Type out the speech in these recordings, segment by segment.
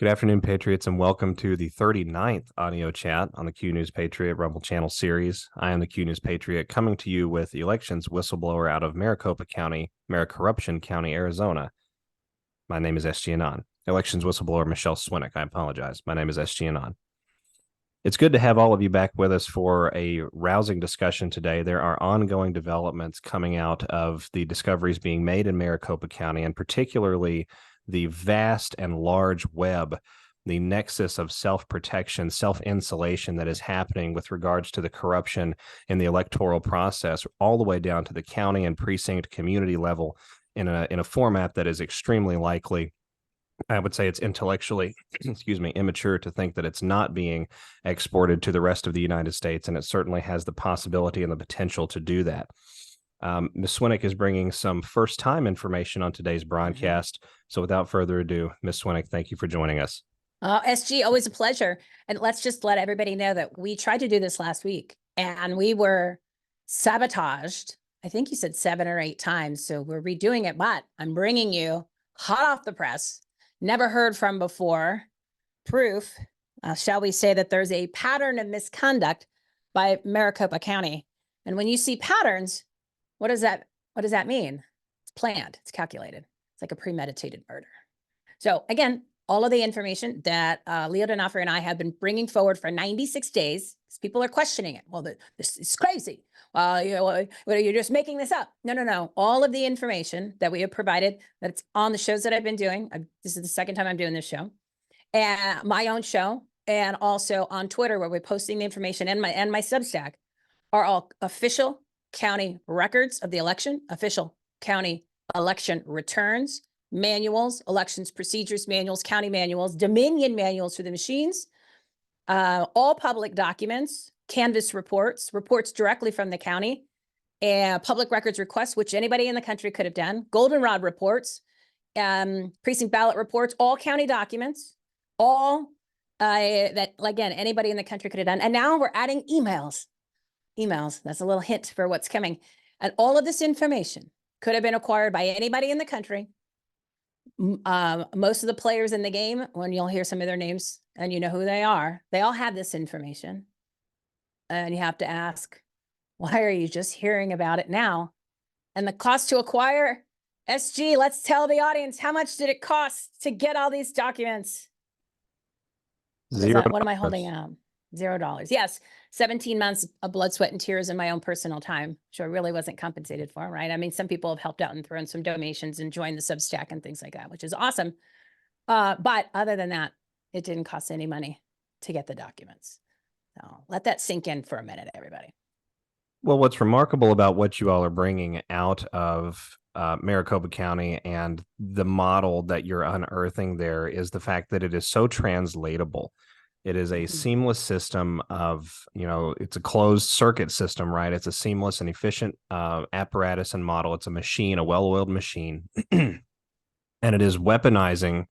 Good afternoon, Patriots, and welcome to the 39th audio chat on the Q News Patriot Rumble Channel series. I am the Q News Patriot, coming to you with Elections Whistleblower out of Maricopa County, Maricopa County, Arizona. My name is SG Anon. Elections Whistleblower Michele Swinick. I apologize. My name is SG Anon. It's good to have all of you back with us for a rousing discussion today. There are ongoing developments coming out of the discoveries being made in Maricopa County, and particularly the vast and large web, the nexus of self-protection, self-insulation that is happening with regards to the corruption in the electoral process, all the way down to the county and precinct community level in a format that is extremely likely. I would say it's intellectually, immature to think that it's not being exported to the rest of the United States, and it certainly has the possibility and the potential to do that. Ms. Swinick is bringing some first-time information on today's broadcast. So without further ado, Ms. Swinick, thank you for joining us. SG, always a pleasure. And let's just let everybody know that we tried to do this last week and we were sabotaged. I think you said 7 or 8 times. So we're redoing it, but I'm bringing you hot off the press, never heard from before, proof, shall we say, that there's a pattern of misconduct by Maricopa County. And when you see patterns, what does that mean? It's planned, it's calculated. It's like a premeditated murder. So again, all of the information that Leo D'Onofrio and I have been bringing forward for 96 days, because people are questioning it. Well, this is crazy. You're just making this up. No. All of the information that we have provided, that's on the shows that I've been doing. This is the second time I'm doing this show, and my own show, and also on Twitter, where we're posting the information, and my Substack, are all official county records of the election, official county election returns, manuals, elections procedures manuals, county manuals, Dominion manuals for the machines, all public documents, canvas reports directly from the county, and public records requests, which anybody in the country could have done, goldenrod reports, precinct ballot reports, all county documents, all that, again, anybody in the country could have done. And now we're adding emails. That's a little hint for what's coming. And all of this information could have been acquired by anybody in the country. Most of the players in the game, when you'll hear some of their names and you know who they are, they all have this information. And you have to ask, why are you just hearing about it now? And the cost to acquire, SG, let's tell the audience, how much did it cost to get all these documents? $0. What am I holding out? $0. Yes. 17 months of blood, sweat, and tears in my own personal time, which I really wasn't compensated for, right? I mean, some people have helped out and thrown some donations and joined the Substack and things like that, which is awesome. But other than that, it didn't cost any money to get the documents. So let that sink in for a minute, everybody. Well, what's remarkable about what you all are bringing out of Maricopa County and the model that you're unearthing there is the fact that it is so translatable. It is a seamless system of, it's a closed circuit system, right? It's a seamless and efficient apparatus and model. It's a machine, a well-oiled machine. And it is weaponizing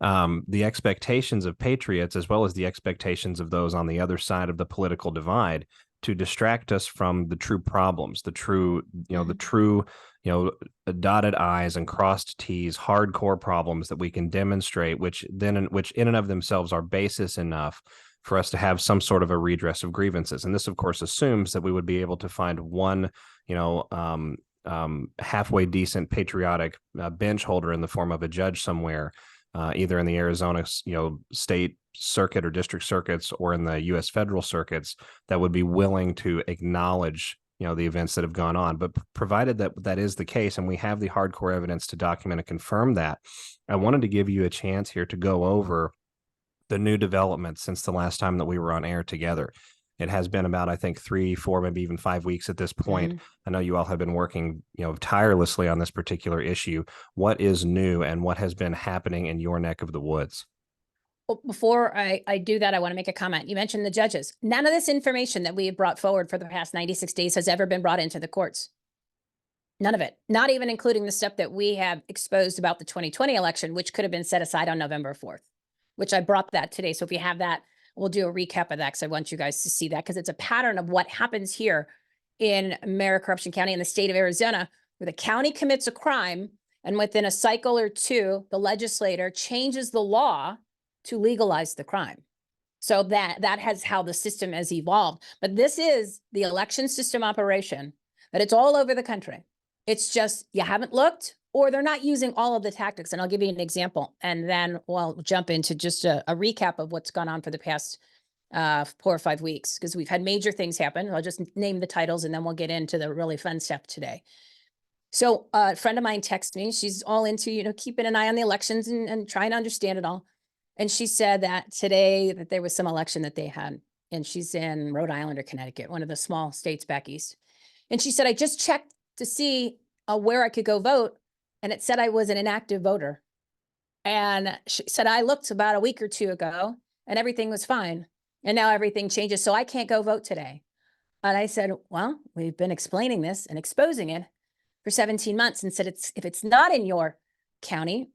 the expectations of patriots as well as the expectations of those on the other side of the political divide to distract us from the true problems, the true dotted I's and crossed T's, hardcore problems that we can demonstrate, which in and of themselves are basis enough for us to have some sort of a redress of grievances. And this, of course, assumes that we would be able to find one, halfway decent patriotic bench holder in the form of a judge somewhere, either in the Arizona, state circuit or district circuits or in the U.S. federal circuits that would be willing to acknowledge the events that have gone on. But provided that that is the case and we have the hardcore evidence to document and confirm that, I wanted to give you a chance here to go over the new developments since the last time that we were on air together. It has been about, I think, 3, 4, maybe even 5 weeks at this point. I know you all have been working, tirelessly on this particular issue. What is new and what has been happening in your neck of the woods? Well, before I do that, I want to make a comment. You mentioned the judges. None of this information that we have brought forward for the past 96 days has ever been brought into the courts. None of it, not even including the stuff that we have exposed about the 2020 election, which could have been set aside on November 4th, which I brought that today. So if you have that, we'll do a recap of that because I want you guys to see that because it's a pattern of what happens here in Maricopa County in the state of Arizona, where the county commits a crime and within a cycle or two, the legislator changes the law to legalize the crime. So that has how the system has evolved. But this is the election system operation, that it's all over the country. It's just you haven't looked, or they're not using all of the tactics. And I'll give you an example, and then we'll jump into just a recap of what's gone on for the past 4 or 5 weeks, because we've had major things happen. I'll just name the titles and then we'll get into the really fun stuff today. So a friend of mine texted me. She's all into, keeping an eye on the elections and trying to understand it all. And she said that today that there was some election that they had, and she's in Rhode Island or Connecticut, one of the small states back east. And she said, I just checked to see where I could go vote, and it said I was an inactive voter. And she said, I looked about a week or 2 ago and everything was fine. And now everything changes, so I can't go vote today. And I said, well, we've been explaining this and exposing it for 17 months and said, if it's not in your county,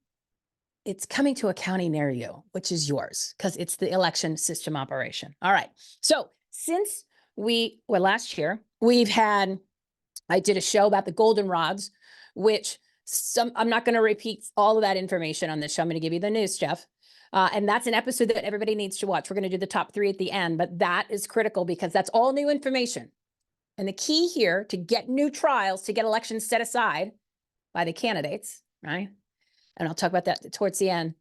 it's coming to a county near you, which is yours, because it's the election system operation. All right. So since last year, I did a show about the goldenrods, which I'm not going to repeat all of that information on this show. I'm going to give you the news stuff. And that's an episode that everybody needs to watch. We're going to do the top 3 at the end, but that is critical because that's all new information. And the key here to get new trials, to get elections set aside by the candidates, right? And I'll talk about that towards the end,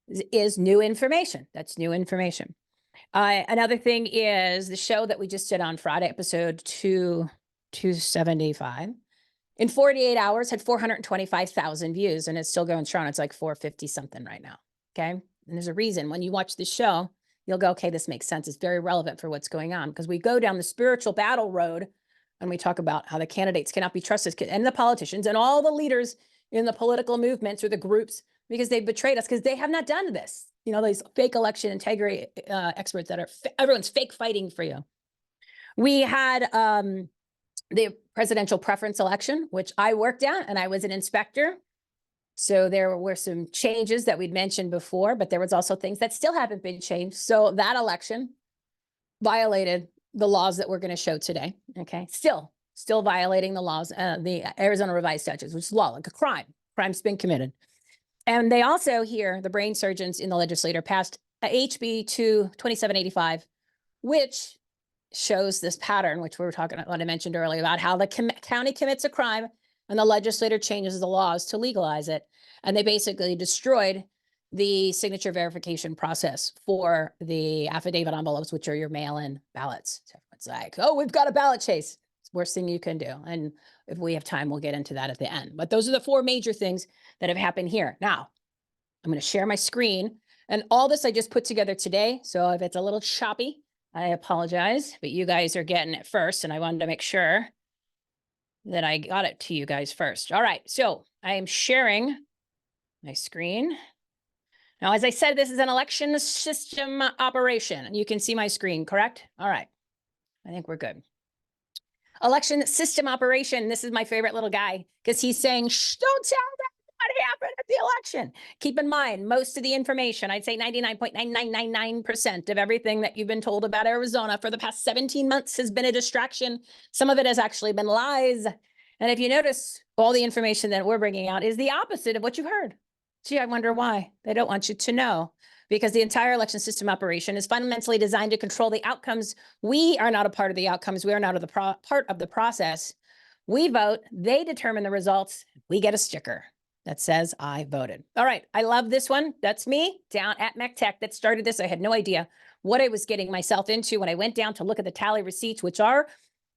is new information. That's new information. Another thing is the show that we just did on Friday, episode 275. In 48 hours, had 425,000 views, and it's still going strong. It's like 450 something right now. Okay. And there's a reason when you watch the show, you'll go, okay, this makes sense. It's very relevant for what's going on, because we go down the spiritual battle road and we talk about how the candidates cannot be trusted, and the politicians and all the leaders in the political movements or the groups, because they've betrayed us, because they have not done this. These fake election integrity experts that are, everyone's fake fighting for you. We had the presidential preference election, which I worked at, and I was an inspector. So there were some changes that we'd mentioned before, but there was also things that still haven't been changed. So that election violated the laws that we're going to show today. Okay. Still violating the laws, the Arizona revised statutes, which is law, like a crime. Crime's been committed. And they also here, the brain surgeons in the legislature passed HB 2785, which shows this pattern, which we were talking about, what I mentioned earlier, about how the county commits a crime and the legislature changes the laws to legalize it. And they basically destroyed the signature verification process for the affidavit envelopes, which are your mail-in ballots. So it's like, oh, we've got a ballot chase. It's the worst thing you can do. And if we have time, we'll get into that at the end. But those are the 4 major things that have happened here. Now, I'm going to share my screen. And all this I just put together today. So if it's a little choppy, I apologize. But you guys are getting it first. And I wanted to make sure that I got it to you guys first. All right. So I am sharing my screen. Now, as I said, this is an election system operation, and you can see my screen, correct? All right. I think we're good. Election system operation. This is my favorite little guy, because he's saying, shh, don't tell them what happened at the election. Keep in mind, most of the information, I'd say 99.9999% of everything that you've been told about Arizona for the past 17 months has been a distraction. Some of it has actually been lies. And if you notice, all the information that we're bringing out is the opposite of what you heard. Gee, I wonder why. They don't want you to know, because the entire election system operation is fundamentally designed to control the outcomes. We are not a part of the outcomes. We are not part of the process. We vote, they determine the results. We get a sticker that says I voted. All right, I love this one. That's me down at MECTech that started this. I had no idea what I was getting myself into when I went down to look at the tally receipts, which are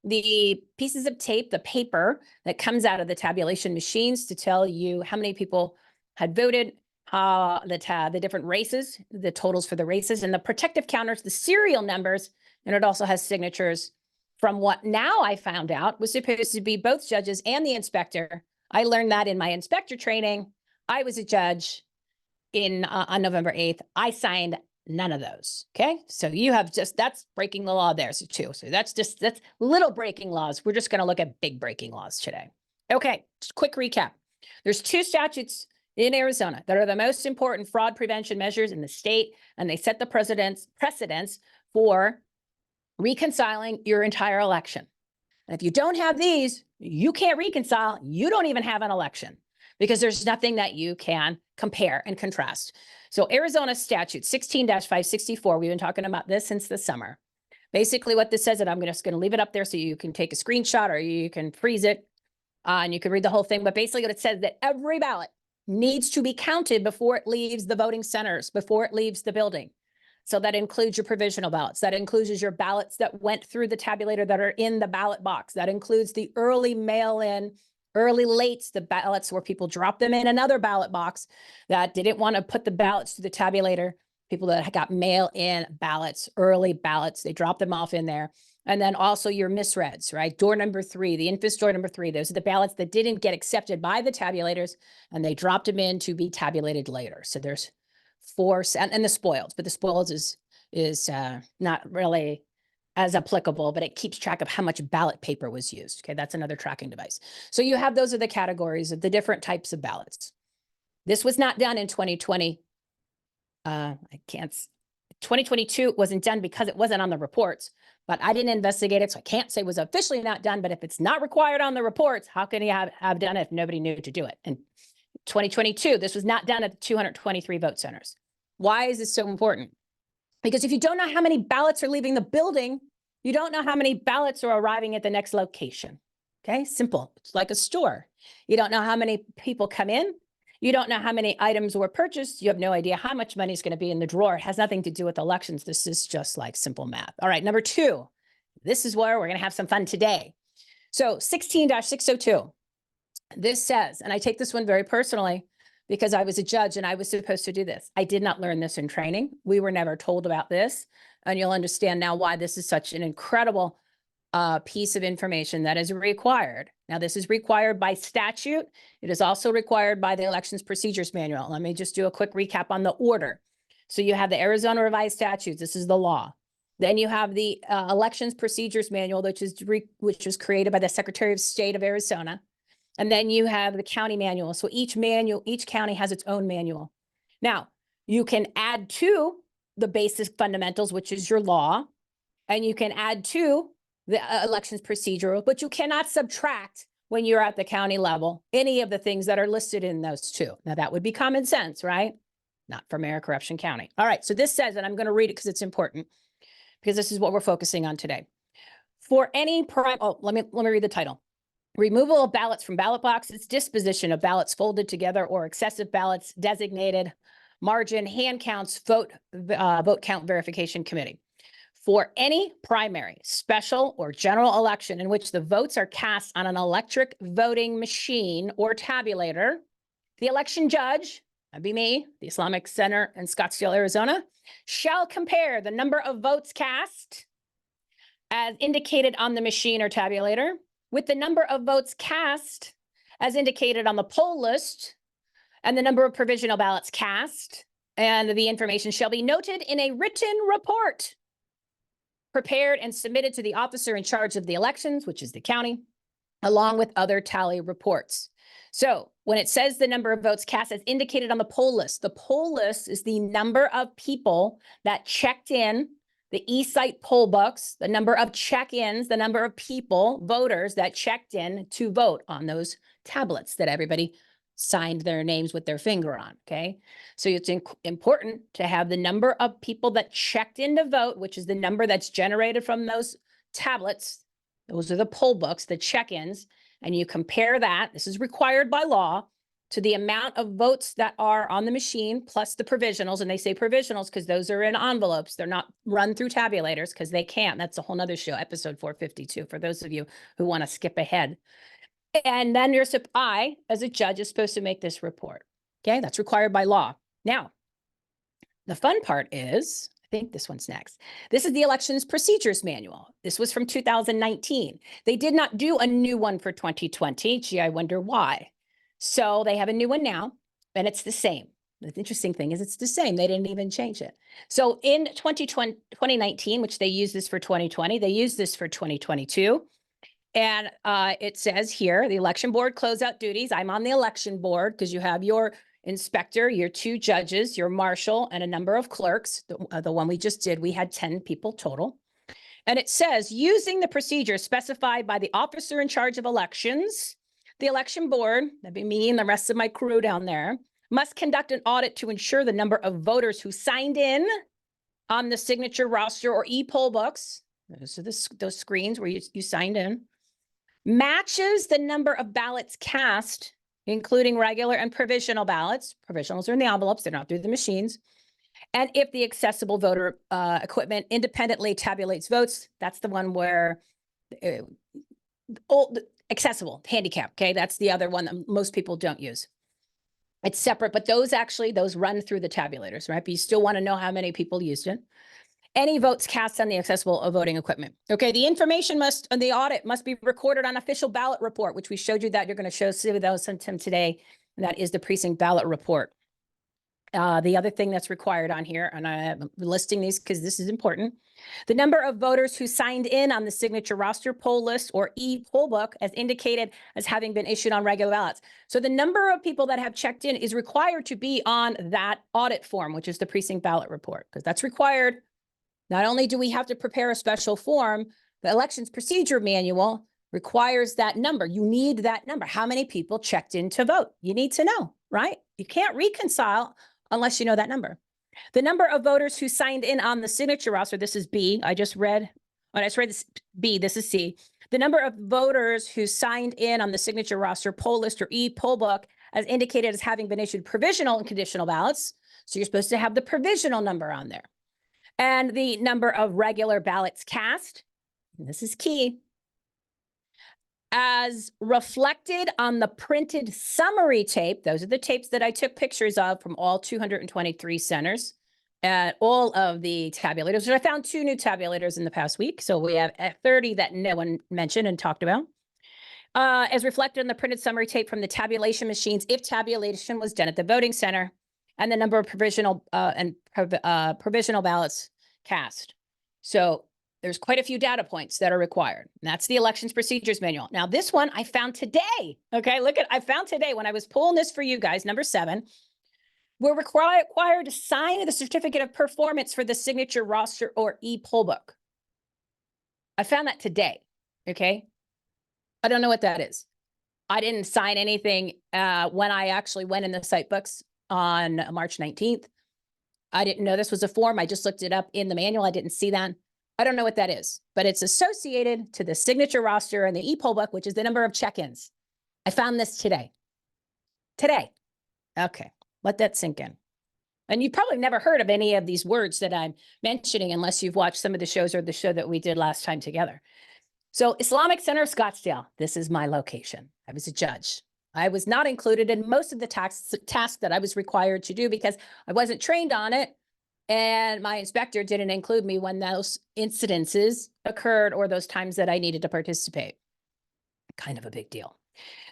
the pieces of tape, the paper that comes out of the tabulation machines to tell you how many people had voted, the different races, the totals for the races, and the protective counters, the serial numbers, and it also has signatures from what now I found out was supposed to be both judges and the inspector. I learned that in my inspector training. I was a judge on November 8th. I signed none of those. Okay. So you have that's breaking the law there too. So that's little breaking laws. We're just going to look at big breaking laws today. Okay. Just quick recap. There's 2 statutes in Arizona that are the most important fraud prevention measures in the state, and they set the precedents for reconciling your entire election. And if you don't have these, you can't reconcile. You don't even have an election. because there's nothing that you can compare and contrast. So Arizona statute 16-564, we've been talking about this since the summer. Basically what this says, and I'm just going to leave it up there so you can take a screenshot or you can freeze it and you can read the whole thing. But basically what it says that every ballot needs to be counted before it leaves the voting centers, before it leaves the building. So that includes your provisional ballots. That includes your ballots that went through the tabulator that are in the ballot box. That includes the early mail-in, early lates, the ballots where people drop them in another ballot box that didn't want to put the ballots to the tabulator. People that got mail-in ballots, early ballots, they dropped them off in there. And then also your misreads, right? Door number 3, the infamous door number 3. Those are the ballots that didn't get accepted by the tabulators and they dropped them in to be tabulated later. So there's 4, and the spoils, but the spoils is not really as applicable, but it keeps track of how much ballot paper was used. Okay, that's another tracking device. So you have, those are the categories of the different types of ballots. This was not done in 2020. 2022 wasn't done because it wasn't on the reports, but I didn't investigate it, so I can't say it was officially not done. But if it's not required on the reports, how can you have done it if nobody knew to do it? And 2022, this was not done at the 223 vote centers. Why is this so important? Because if you don't know how many ballots are leaving the building, you don't know how many ballots are arriving at the next location. Okay, simple. It's like a store. You don't know how many people come in. You don't know how many items were purchased. You have no idea how much money is going to be in the drawer. It has nothing to do with elections. This is just like simple math. All right, number 2. This is where we're going to have some fun today. So 16-602. This says, and I take this one very personally because I was a judge and I was supposed to do this. I did not learn this in training. We were never told about this. And you'll understand now why this is such an incredible piece of information that is required. Now, this is required by statute. It is also required by the Elections Procedures Manual. Let me just do a quick recap on the order. So you have the Arizona Revised Statutes. This is the law. Then you have the Elections Procedures Manual, which was created by the Secretary of State of Arizona. And then you have the county manual. So each county has its own manual. Now, you can add to the basic fundamentals, which is your law, and you can add to the elections procedural, but you cannot subtract when you're at the county level any of the things that are listed in those 2. Now, that would be common sense, right? Not for Maricopa County. All right, so this says, and I'm going to read it because it's important, because this is what we're focusing on today. For any let me read the title. Removal of ballots from ballot boxes, disposition of ballots folded together or excessive ballots, designated margin, hand counts, vote count verification committee. For any primary, special, or general election in which the votes are cast on an electric voting machine or tabulator, the election judge, that'd be me, the Islamic Center in Scottsdale, Arizona, shall compare the number of votes cast as indicated on the machine or tabulator with the number of votes cast as indicated on the poll list and the number of provisional ballots cast, and the information shall be noted in a written report prepared and submitted to the officer in charge of the elections, which is the county, along with other tally reports. So when it says the number of votes cast as indicated on the poll list is the number of people that checked in the eSite poll books, the number of check-ins, the number of people, voters that checked in to vote on those tablets that everybody signed their names with their finger on, okay? So it's important to have the number of people that checked in to vote, which is the number that's generated from those tablets. Those are the poll books, the check-ins, and you compare that, this is required by law, to the amount of votes that are on the machine plus the provisionals. And they say provisionals because those are in envelopes. They're not run through tabulators because they can't. That's a whole nother show, episode 452, for those of you who want to skip ahead. And then I, as a judge, is supposed to make this report. Okay, that's required by law. Now, the fun part is, I think this one's next. This is the Elections Procedures Manual. This was from 2019. They did not do a new one for 2020. Gee, I wonder why. So they have a new one now, and it's the same. The interesting thing is it's the same. They didn't even change it. So in 2019, which they used this for 2020, they used this for 2022. And it says here, the election board closeout duties. I'm on the election board because you have your inspector, your 2 judges, your marshal, and a number of clerks. The one we just did, we had 10 people total. And it says, using the procedure specified by the officer in charge of elections, The election board, that'd be me and the rest of my crew down there, must conduct an audit to ensure the number of voters who signed in on the signature roster or e-poll books, those are those screens where you signed in, matches the number of ballots cast, including regular and provisional ballots. Provisionals are in the envelopes, they're not through the machines. And if the accessible voter equipment independently tabulates votes, that's the one where accessible, handicap, okay? That's the other one that most people don't use. It's separate, but those run through the tabulators, right? But you still want to know how many people used it. Any votes cast on the accessible voting equipment. Okay, the information on the audit must be recorded on official ballot report, which we showed you that. You're going to show those sometime today. And that is the precinct ballot report. The other thing that's required on here, and I'm listing these because this is important, the number of voters who signed in on the signature roster, poll list, or e-poll book as indicated as having been issued on regular ballots. So the number of people that have checked in is required to be on that audit form, which is the precinct ballot report, because that's required. Not only do we have to prepare a special form, the elections procedure manual requires that number. You need that number. How many people checked in to vote? You need to know, right? You can't reconcile unless you know that number. The number of voters who signed in on the signature roster, this is B. I just read this B, this is C. The number of voters who signed in on the signature roster, poll list, or e-poll book as indicated as having been issued provisional and conditional ballots. So you're supposed to have the provisional number on there. And the number of regular ballots cast, and this is key, as reflected on the printed summary tape. Those are the tapes that I took pictures of from all 223 centers at all of the tabulators. So I found 2 new tabulators in the past week. So we have 30 that no one mentioned and talked about. As reflected on the printed summary tape from the tabulation machines, if tabulation was done at the voting center, and the number of provisional provisional ballots cast. So there's quite a few data points that are required. And that's the elections procedures manual. Now, this one I found today. Okay, I found today when I was pulling this for you guys, number 7. We're required to sign the certificate of performance for the signature roster or e-poll book. I found that today. Okay, I don't know what that is. I didn't sign anything when I actually went in the site books on March 19th. I didn't know this was a form. I just looked it up in the manual. I didn't see that. I don't know what that is, but it's associated to the signature roster and the e-poll book, which is the number of check-ins. I found this today. Today. Okay, let that sink in. And you've probably never heard of any of these words that I'm mentioning unless you've watched some of the shows or the show that we did last time together. So Islamic Center of Scottsdale, this is my location. I was a judge. I was not included in most of the tasks that I was required to do because I wasn't trained on it. And my inspector didn't include me when those incidences occurred or those times that I needed to participate. Kind of a big deal.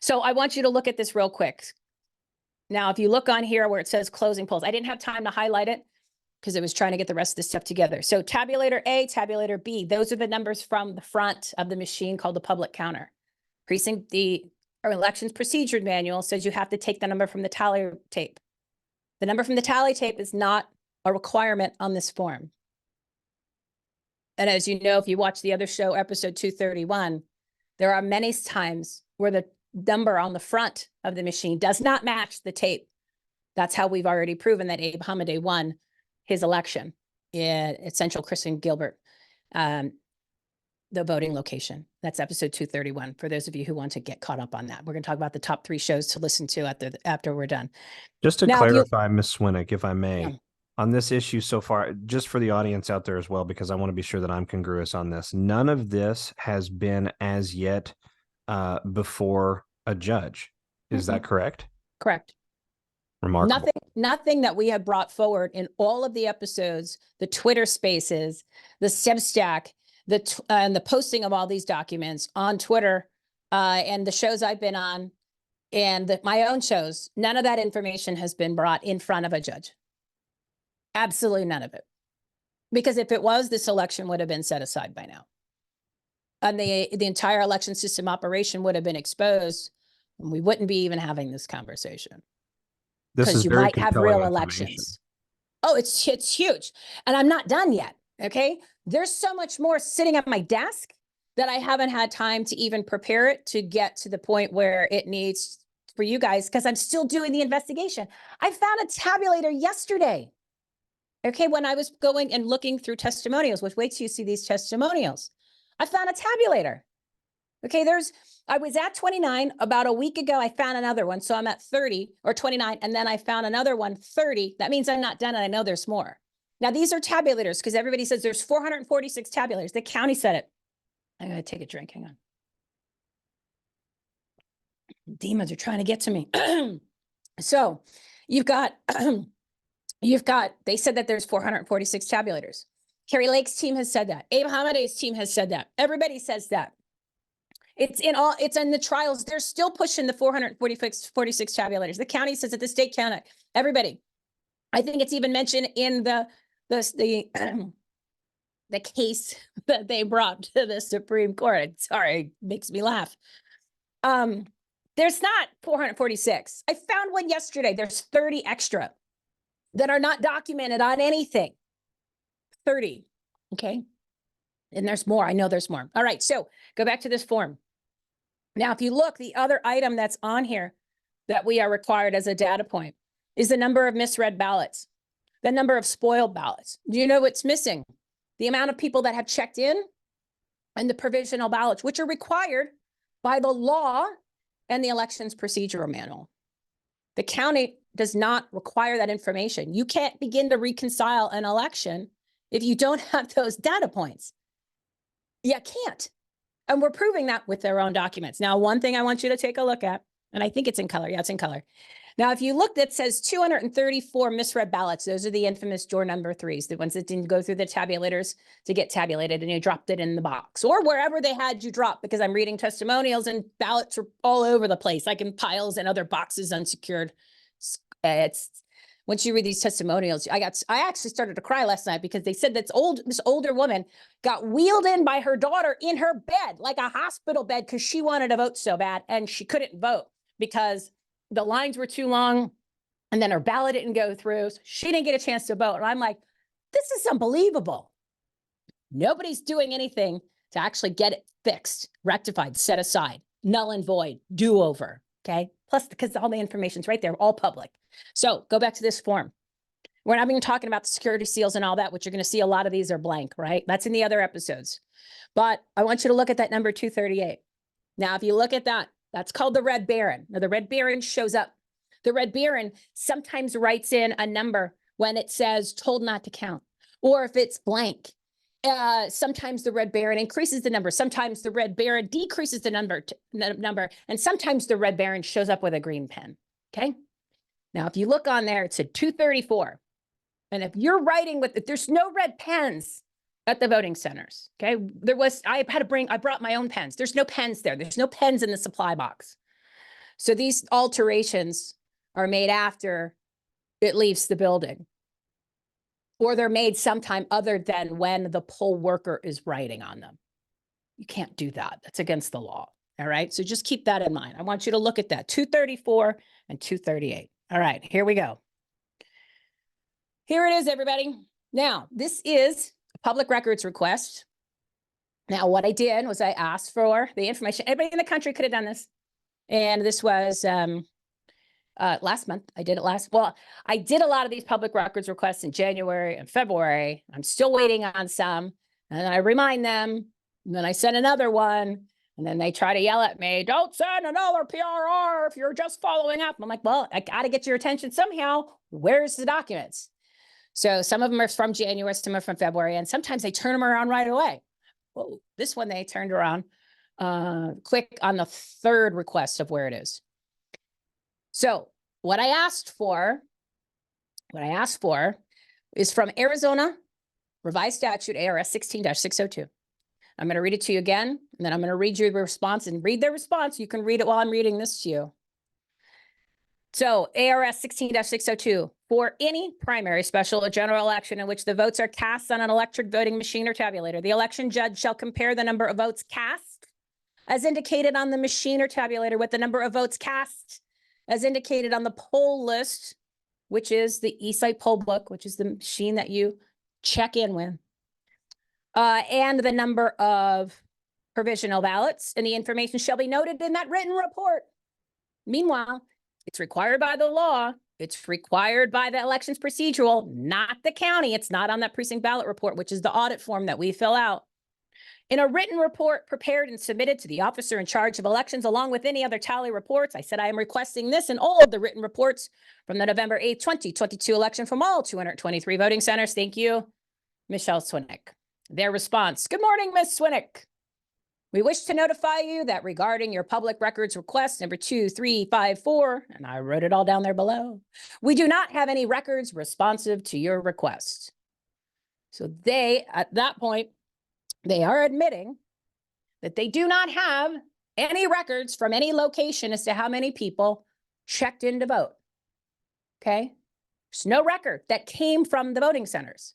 So I want you to look at this real quick. Now, if you look on here where it says closing polls, I didn't have time to highlight it because I was trying to get the rest of this stuff together. So tabulator A, tabulator B, those are the numbers from the front of the machine called the public counter. Our elections procedure manual says you have to take the number from the tally tape. The number from the tally tape is not a requirement on this form. And as you know, if you watch the other show, episode 231, there are many times where the number on the front of the machine does not match the tape. That's how we've already proven that Abe Hamadeh won his election at Central Christian Gilbert, the voting location. That's episode 231 for those of you who want to get caught up on that. We're going to talk about the top 3 shows to listen to after we're done. Just to clarify, Ms. Swinick, if I may, on this issue so far, just for the audience out there as well, because I want to be sure that I'm congruous on this, none of this has been as yet before a judge. Is that correct? Correct. Remarkable. Nothing that we have brought forward in all of the episodes, the Twitter spaces, the Substack, and the posting of all these documents on Twitter, and the shows I've been on, and my own shows, none of that information has been brought in front of a judge. Absolutely none of it. Because if it was, this election would have been set aside by now. And the entire election system operation would have been exposed, and we wouldn't be even having this conversation. Because you might have real elections. Oh, it's huge. And I'm not done yet, okay? There's so much more sitting at my desk that I haven't had time to even prepare it to get to the point where it needs for you guys, because I'm still doing the investigation. I found a tabulator yesterday. Okay, when I was going and looking through testimonials, which wait till you see these testimonials, I found a tabulator. Okay, I was at 29 about a week ago. I found another one. So I'm at 30 or 29. And then I found another one, 30. That means I'm not done. And I know there's more. Now, these are tabulators because everybody says there's 446 tabulators. The county said it. I'm going to take a drink. Hang on. Demons are trying to get to me. So you've got, they said that there's 446 tabulators. Carrie Lake's team has said that. Abe Hamadeh's team has said that. Everybody says that. It's in the trials. They're still pushing the 446 tabulators. The county says that, the state county, everybody. I think it's even mentioned in the case that they brought to the Supreme Court. Sorry, it makes me laugh. There's not 446. I found one yesterday. There's 30 extra that are not documented on anything. 30, okay? And there's more. I know there's more. All right, so go back to this form. Now, if you look, the other item that's on here that we are required as a data point is the number of misread ballots, the number of spoiled ballots. Do you know what's missing? The amount of people that have checked in and the provisional ballots, which are required by the law and the elections procedural manual. The county does not require that information. You can't begin to reconcile an election if you don't have those data points. You can't. And we're proving that with their own documents. Now, one thing I want you to take a look at, and I think it's in color. Yeah, it's in color. Now, if you look, that says 234 misread ballots. Those are the infamous door number 3s, the ones that didn't go through the tabulators to get tabulated, and you dropped it in the box or wherever they had you drop, because I'm reading testimonials and ballots are all over the place, like in piles and other boxes, unsecured. It's once you read these testimonials, I actually started to cry last night because they said this older woman got wheeled in by her daughter in her bed, like a hospital bed, because she wanted to vote so bad and she couldn't vote because the lines were too long and then her ballot didn't go through. So she didn't get a chance to vote. And I'm like, this is unbelievable. Nobody's doing anything to actually get it fixed, rectified, set aside, null and void, do-over, okay? Plus, because all the information's right there, all public. So go back to this form. We're not even talking about the security seals and all that, which you're going to see a lot of these are blank, right? That's in the other episodes. But I want you to look at that number 238. Now, if you look at that, that's called the Red Baron. Now, the Red Baron shows up. The Red Baron sometimes writes in a number when it says told not to count, or if it's blank. Sometimes the Red Baron increases the number. Sometimes the Red Baron decreases the number, and sometimes the Red Baron shows up with a green pen, okay? Now, if you look on there, it said 234. And if you're writing there's no red pens at the voting centers, okay? I brought my own pens. There's no pens there. There's no pens in the supply box. So these alterations are made after it leaves the building, or they're made sometime other than when the poll worker is writing on them. You can't do that. That's against the law, all right? So just keep that in mind. I want you to look at that, 234 and 238. All right, here we go. Here it is, everybody. Now, this is a public records request. Now, what I did was I asked for the information. Everybody in the country could have done this. And this was last month. I did a lot of these public records requests in January and February. I'm still waiting on some. And I remind them. And then I send another one. And then they try to yell at me, don't send another PRR if you're just following up. I'm like, well, I got to get your attention somehow. Where's the documents? So some of them are from January, some are from February, and sometimes they turn them around right away. Well, this one they turned around quick on the third request of where it is. So what I asked for is from Arizona Revised Statute ARS 16-602. I'm going to read it to you again, and then I'm going to read you the response and read their response. You can read it while I'm reading this to you. So ARS 16-602, for any primary, special, or general election in which the votes are cast on an electric voting machine or tabulator, the election judge shall compare the number of votes cast as indicated on the machine or tabulator with the number of votes cast as indicated on the poll list, which is the eSite poll book, which is the machine that you check in with. And the number of provisional ballots, and the information shall be noted in that written report. Meanwhile, it's required by the law. It's required by the elections procedural, not the county. It's not on that precinct ballot report, which is the audit form that we fill out. In a written report prepared and submitted to the officer in charge of elections, along with any other tally reports, I said I am requesting this in all of the written reports from the November 8th, 2022 election from all 223 voting centers. Thank you, Michele Swinick. Their response: good morning, Ms. Swinick. We wish to notify you that regarding your public records request number 2354, and I wrote it all down there below, we do not have any records responsive to your request. So they, at that point, they are admitting that they do not have any records from any location as to how many people checked in to vote. Okay? There's no record that came from the voting centers.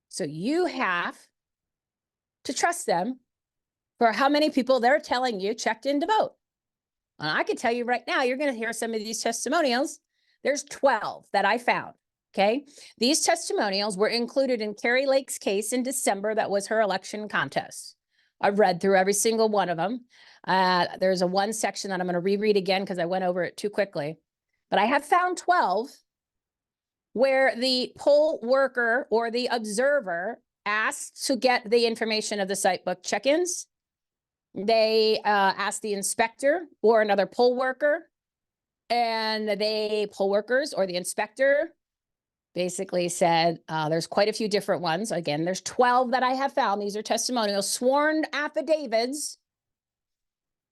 So you have to trust them for how many people they're telling you checked in to vote. And I can tell you right now, you're going to hear some of these testimonials. There's 12 that I found. Okay. These testimonials were included in Carrie Lake's case in December. That was her election contest. I've read through every single one of them. There's a one section that I'm going to reread again because I went over it too quickly. But I have found 12 where the poll worker or the observer asked to get the information of the site book check-ins. They asked the inspector or another poll worker, and the poll workers or the inspector basically said, there's quite a few different ones. Again, there's 12 that I have found. These are testimonials, sworn affidavits.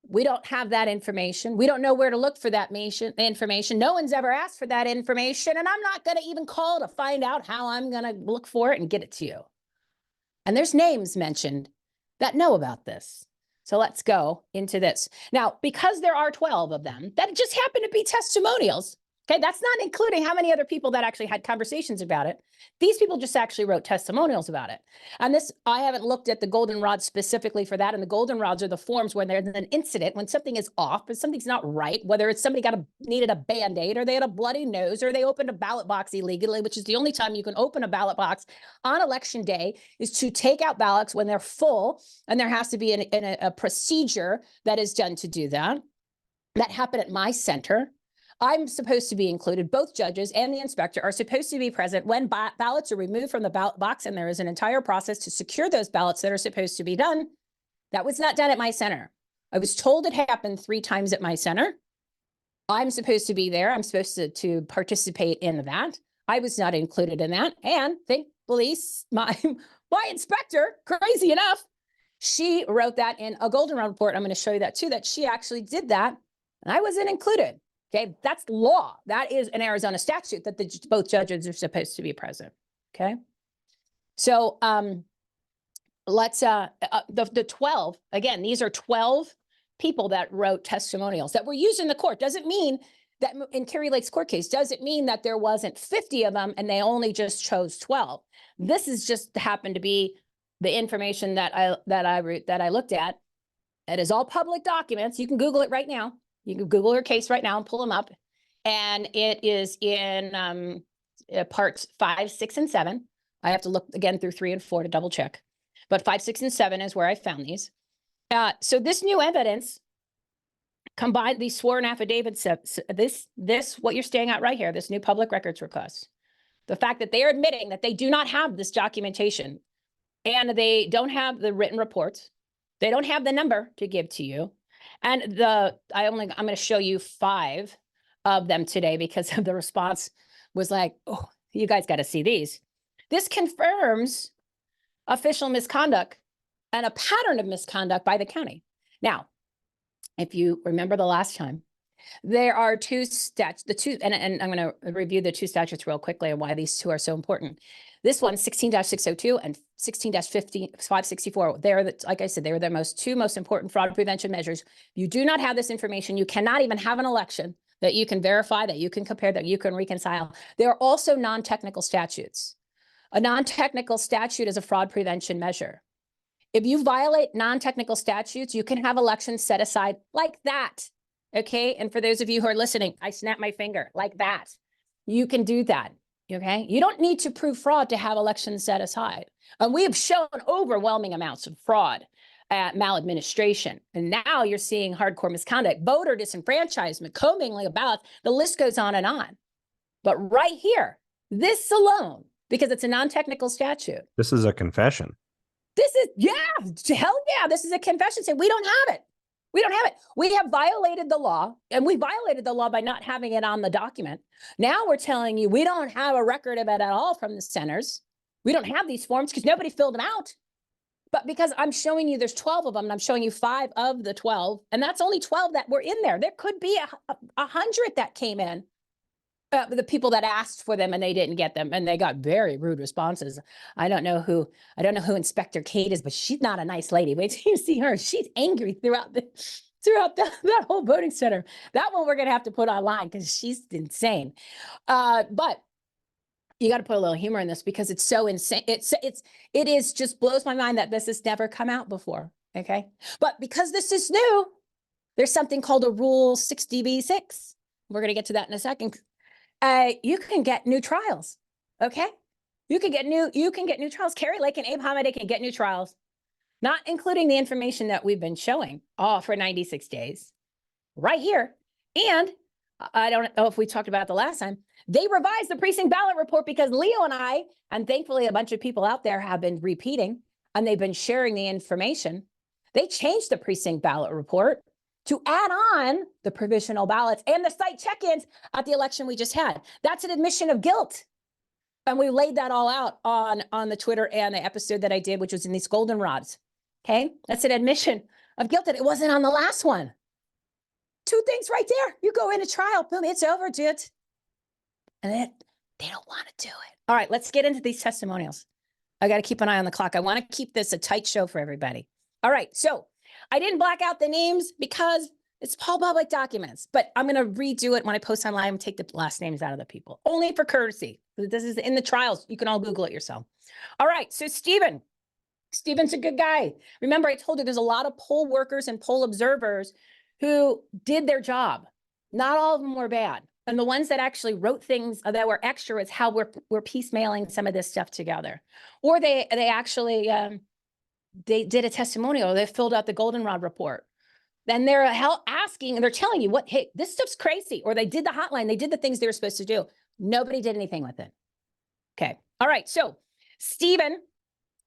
We don't have that information. We don't know where to look for that information. No one's ever asked for that information, and I'm not going to even call to find out how I'm going to look for it and get it to you. And there's names mentioned that know about this. So let's go into this. Now, because there are 12 of them, that just happen to be testimonials. Okay, that's not including how many other people that actually had conversations about it. These people just actually wrote testimonials about it. And this, I haven't looked at the goldenrod specifically for that. And the goldenrods are the forms when there's an incident, when something is off, but something's not right, whether it's somebody needed a Band-Aid, or they had a bloody nose, or they opened a ballot box illegally, which is the only time you can open a ballot box on election day, is to take out ballots when they're full. And there has to be a procedure that is done to do that. That happened at my center. I'm supposed to be included. Both judges and the inspector are supposed to be present when ballots are removed from the ballot box, and there is an entire process to secure those ballots that are supposed to be done. That was not done at my center. I was told it happened 3 times at my center. I'm supposed to be there. I'm supposed to participate in that. I was not included in that. And thankfully, my inspector, crazy enough, she wrote that in a goldenrod report. I'm going to show you that too, that she actually did that, and I wasn't included. Okay, that's law. That is an Arizona statute that both judges are supposed to be present. Okay, so let's the 12 again. These are 12 people that wrote testimonials that were used in the court. Doesn't mean that in Carrie Lake's court case, doesn't mean that there wasn't 50 of them and they only just chose 12. This is just happened to be the information that I looked at. It is all public documents. You can Google it right now. You can Google her case right now and pull them up. And it is in parts 5, 6, and 7. I have to look again through 3 and 4 to double check. But 5, 6, and 7 is where I found these. So this new evidence combined these sworn affidavits, this what you're staying at right here, this new public records request. The fact that they are admitting that they do not have this documentation, and they don't have the written reports. They don't have the number to give to you. And I'm going to show you 5 of them today because the response was like, oh, you guys got to see these. This confirms official misconduct and a pattern of misconduct by the county. Now, if you remember the last time, there are 2 statutes, and I'm going to review the 2 statutes real quickly and why these 2 are so important. This one, 16-602 and 16-564, they're, like I said, they were the 2 most important fraud prevention measures. You do not have this information. You cannot even have an election that you can verify, that you can compare, that you can reconcile. There are also non-technical statutes. A non-technical statute is a fraud prevention measure. If you violate non-technical statutes, you can have elections set aside like that. Okay. And for those of you who are listening, I snap my finger like that. You can do that. Okay. You don't need to prove fraud to have elections set aside. And we have shown overwhelming amounts of fraud maladministration. And now you're seeing hardcore misconduct, voter disenfranchisement, commingling of ballots. The list goes on and on. But right here, this alone, because it's a non-technical statute. This is a confession. This is, yeah, hell yeah, this is a confession saying we don't have it. We don't have it. We have violated the law, and we violated the law by not having it on the document. Now we're telling you we don't have a record of it at all from the centers. We don't have these forms because nobody filled them out. But because I'm showing you there's 12 of them, and I'm showing you 5 of the 12, and that's only 12 that were in there. There could be 100 that came in. The people that asked for them and they didn't get them, and they got very rude responses. I don't know who Inspector Kate is, but she's not a nice lady. Wait till you see her. She's angry throughout that whole voting center. That one we're gonna have to put online because she's insane. But you got to put a little humor in this because it's so insane. It is just blows my mind that this has never come out before. Okay, but because this is new, there's something called a Rule 60b-6. We're gonna get to that in a second. You can get new trials, okay? You can get new trials. Carrie Lake and Abe Hamady can get new trials, not including the information that we've been showing for 96 days right here. And I don't know if we talked about it the last time, they revised the precinct ballot report because Leo and I, and thankfully a bunch of people out there have been repeating and they've been sharing the information. They changed the precinct ballot report to add on the provisional ballots and the site check-ins at the election we just had. That's an admission of guilt. And we laid that all out on the Twitter and the episode that I did, which was in these goldenrods. Okay, that's an admission of guilt that it wasn't on the last one. 2 things right there. You go into trial, boom, it's over, dude. And then they don't want to do it. All right, let's get into these testimonials. I got to keep an eye on the clock. I want to keep this a tight show for everybody. All right, so I didn't black out the names because it's all public documents, but I'm going to redo it when I post online and take the last names out of the people, only for courtesy. This is in the trials. You can all Google it yourself. All right, so Steven's a good guy. Remember, I told you there's a lot of poll workers and poll observers who did their job. Not all of them were bad. And the ones that actually wrote things that were extra is how we're piecemealing some of this stuff together. Or they actually, they did a testimonial. They filled out the goldenrod report. Then they're asking, and they're telling you what, hey, this stuff's crazy. Or they did the hotline. They did the things they were supposed to do. Nobody did anything with it. Okay. All right. So Stephen,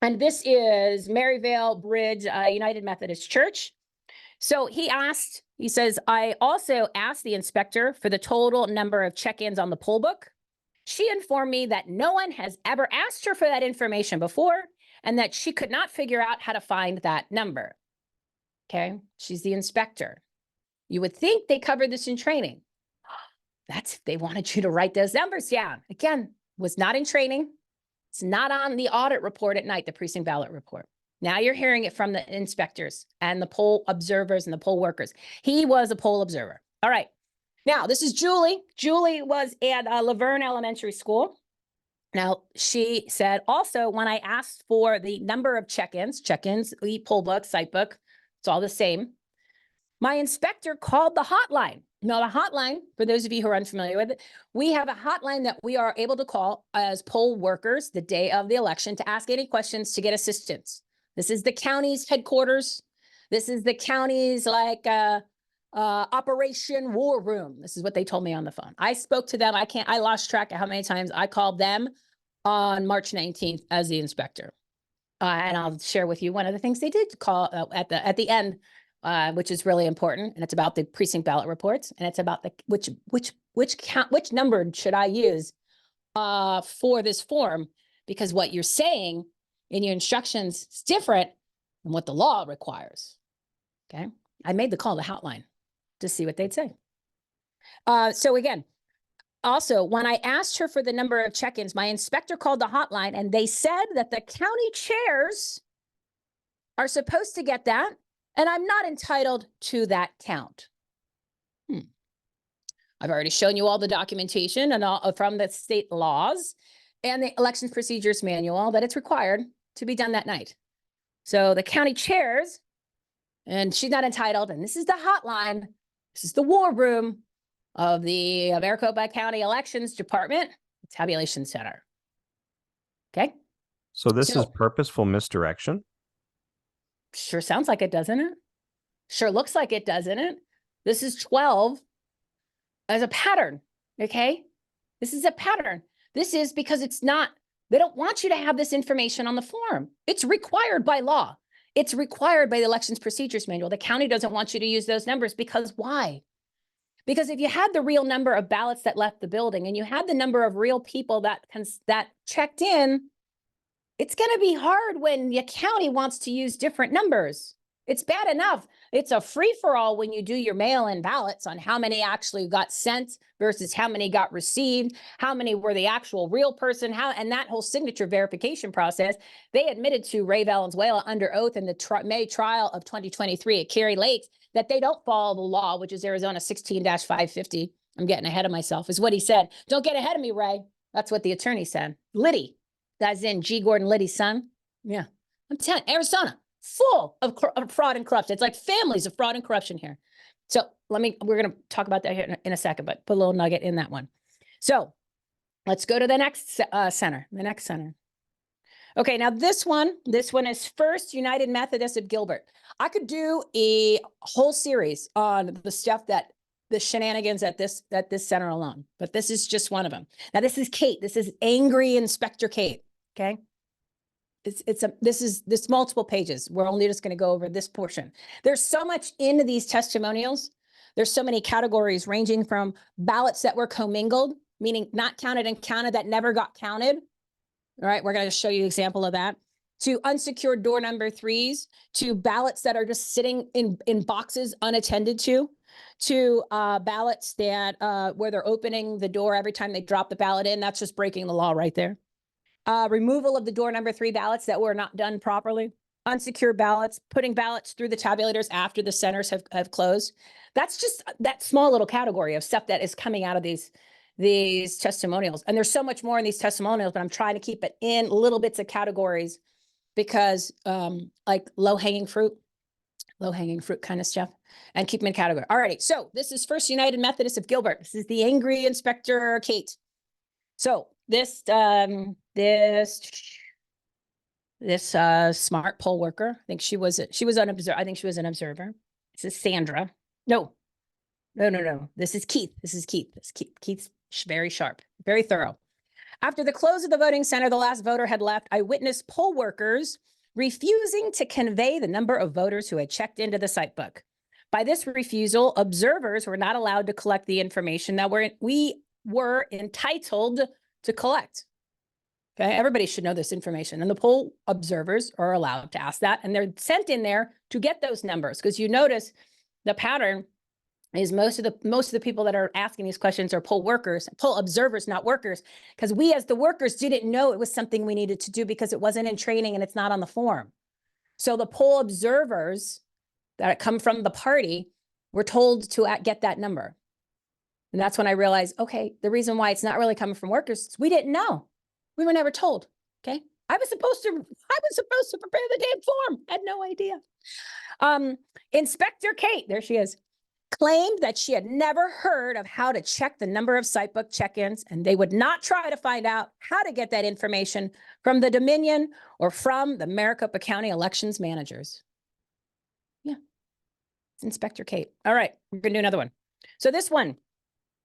and this is Maryvale Bridge United Methodist Church. So he says, I also asked the inspector for the total number of check-ins on the poll book. She informed me that no one has ever asked her for that information before and that she could not figure out how to find that number. Okay, she's the inspector. You would think they covered this in training. That's if they wanted you to write those numbers down. Again, was not in training. It's not on the audit report at night, the precinct ballot report. Now you're hearing it from the inspectors and the poll observers and the poll workers. He was a poll observer. All right. Now, this is Julie. Julie was at Laverne Elementary School. Now, she said, also, when I asked for the number of check-ins, the poll book, site book, it's all the same. My inspector called the hotline. Now, the hotline, for those of you who are unfamiliar with it, we have a hotline that we are able to call as poll workers the day of the election to ask any questions to get assistance. This is the county's headquarters. This is the county's Operation War Room. This is what they told me on the phone. I spoke to them. I lost track of how many times I called them on March 19th as the inspector. And I'll share with you one of the things they did call at the end, which is really important. And it's about the precinct ballot reports. And it's about the which number should I use for this form? Because what you're saying in your instructions is different than what the law requires. Okay. I made the call to hotline to see what they'd say. So again, also, when I asked her for the number of check-ins, my inspector called the hotline and they said that the county chairs are supposed to get that, and I'm not entitled to that count. I've already shown you all the documentation and all from the state laws and the elections procedures manual that it's required to be done that night. So the county chairs, and she's not entitled, and this is the hotline. This is the war room of the Maricopa County Elections Department Tabulation Center. Okay. So this is purposeful misdirection? Sure sounds like it, doesn't it? Sure looks like it, doesn't it? This is 12 as a pattern, okay? This is a pattern. This is because it's not, they don't want you to have this information on the form. It's required by law. It's required by the Elections Procedures Manual. The county doesn't want you to use those numbers because why? Because if you had the real number of ballots that left the building and you had the number of real people that checked in, it's going to be hard when your county wants to use different numbers. It's bad enough. It's a free-for-all when you do your mail-in ballots on how many actually got sent versus how many got received, how many were the actual real person, and that whole signature verification process. They admitted to Ray Valenzuela under oath in the May trial of 2023 at Cary Lakes that they don't follow the law, which is Arizona 16-550. I'm getting ahead of myself, is what he said. Don't get ahead of me, Ray. That's what the attorney said. Liddy, that's in G. Gordon Liddy's son. Yeah, I'm telling you, Arizona, full of fraud and corruption. It's like families of fraud and corruption here. So we're going to talk about that here in a second, but put a little nugget in that one. So let's go to the next center, the next center. Okay, now this one is First United Methodist of Gilbert. I could do a whole series on the stuff the shenanigans at this center alone, but this is just one of them. Now this is Kate. This is angry Inspector Kate. Okay. This is multiple pages. We're only just going to go over this portion. There's so much into these testimonials. There's so many categories ranging from ballots that were commingled, meaning not counted and counted that never got counted. All right, we're going to show you an example of that. To unsecured door number 3s, to ballots that are just sitting in boxes unattended to ballots that where they're opening the door every time they drop the ballot in. That's just breaking the law right there. Removal of the door number 3 ballots that were not done properly, unsecured ballots, putting ballots through the tabulators after the centers have closed. That's just that small little category of stuff that is coming out of these testimonials. And there's so much more in these testimonials, but I'm trying to keep it in little bits of categories because like low-hanging fruit kind of stuff, and keep them in category. All right, so this is First United Methodist of Gilbert. This is the angry Inspector Kate. So this smart poll worker, I think she was an observer. I think she was an observer. This is Sandra. No. This is Keith. Keith's very sharp, very thorough. After the close of the voting center, the last voter had left. I witnessed poll workers refusing to convey the number of voters who had checked into the site book. By this refusal, observers were not allowed to collect the information that we were entitled to collect. Okay, everybody should know this information, and the poll observers are allowed to ask that, and they're sent in there to get those numbers, because you notice the pattern is most of the people that are asking these questions are poll workers, poll observers, not workers, because we as the workers didn't know it was something we needed to do because it wasn't in training and it's not on the form. So the poll observers that come from the party were told to get that number. And that's when I realized, okay, the reason why it's not really coming from workers is we didn't know. We were never told. Okay. I was supposed to prepare the damn form. Had no idea. Inspector Kate, there she is, claimed that she had never heard of how to check the number of sitebook check-ins, and they would not try to find out how to get that information from the Dominion or from the Maricopa County elections managers. Yeah, it's Inspector Kate. All right, we're gonna do another one. So this one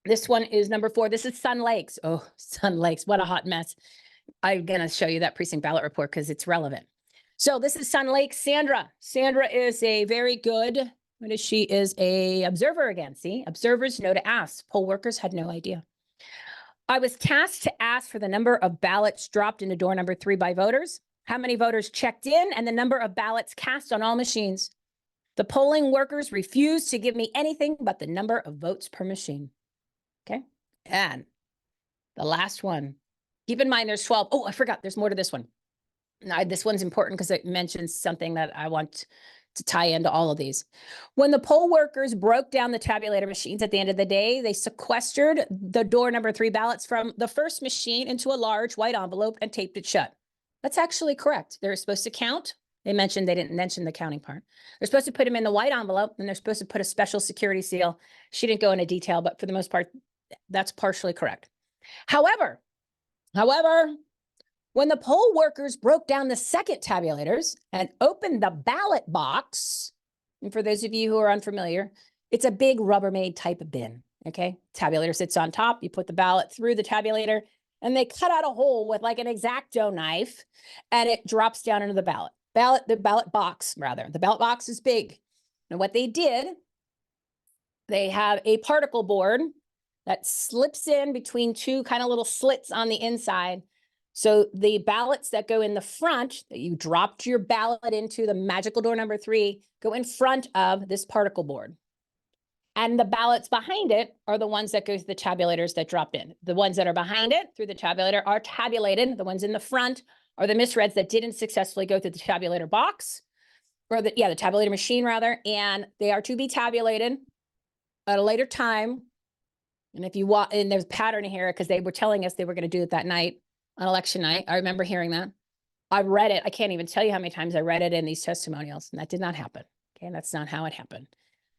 is number 4. This is Sun Lakes. Oh, Sun Lakes, what a hot mess. I'm gonna show you that precinct ballot report because it's relevant. So this is Sun Lakes. Sandra is a very good, she is a observer again. See, observers know to ask. Poll workers had no idea. I was tasked to ask for the number of ballots dropped into door number 3 by voters, how many voters checked in, and the number of ballots cast on all machines. The polling workers refused to give me anything but the number of votes per machine. Okay. And the last one, keep in mind there's 12. Oh, I forgot. There's more to this one. Now, this one's important because it mentions something that I want to tie into all of these. When the poll workers broke down the tabulator machines at the end of the day, they sequestered the door number 3 ballots from the first machine into a large white envelope and taped it shut. That's actually correct. They're supposed to count. They didn't mention the counting part. They're supposed to put them in the white envelope, and they're supposed to put a special security seal. She didn't go into detail, but for the most part, that's partially correct. However, When the poll workers broke down the second tabulators and opened the ballot box, and for those of you who are unfamiliar, it's a big Rubbermaid type of bin, okay? Tabulator sits on top, you put the ballot through the tabulator, and they cut out a hole with like an X-Acto knife, and it drops down into the ballot. The ballot box, rather. The ballot box is big. And what they did, they have a particle board that slips in between two kind of little slits on the inside. So the ballots that go in the front, that you dropped your ballot into the magical door number 3, go in front of this particle board. And the ballots behind it are the ones that go to the tabulators that dropped in. The ones that are behind it through the tabulator are tabulated. The ones in the front are the misreads that didn't successfully go through the tabulator box, or the tabulator machine rather, and they are to be tabulated at a later time. And if you want, and there's a pattern here because they were telling us they were going to do it that night on election night. I remember hearing that. I've read it. I can't even tell you how many times I read it in these testimonials, and that did not happen. Okay, and that's not how it happened.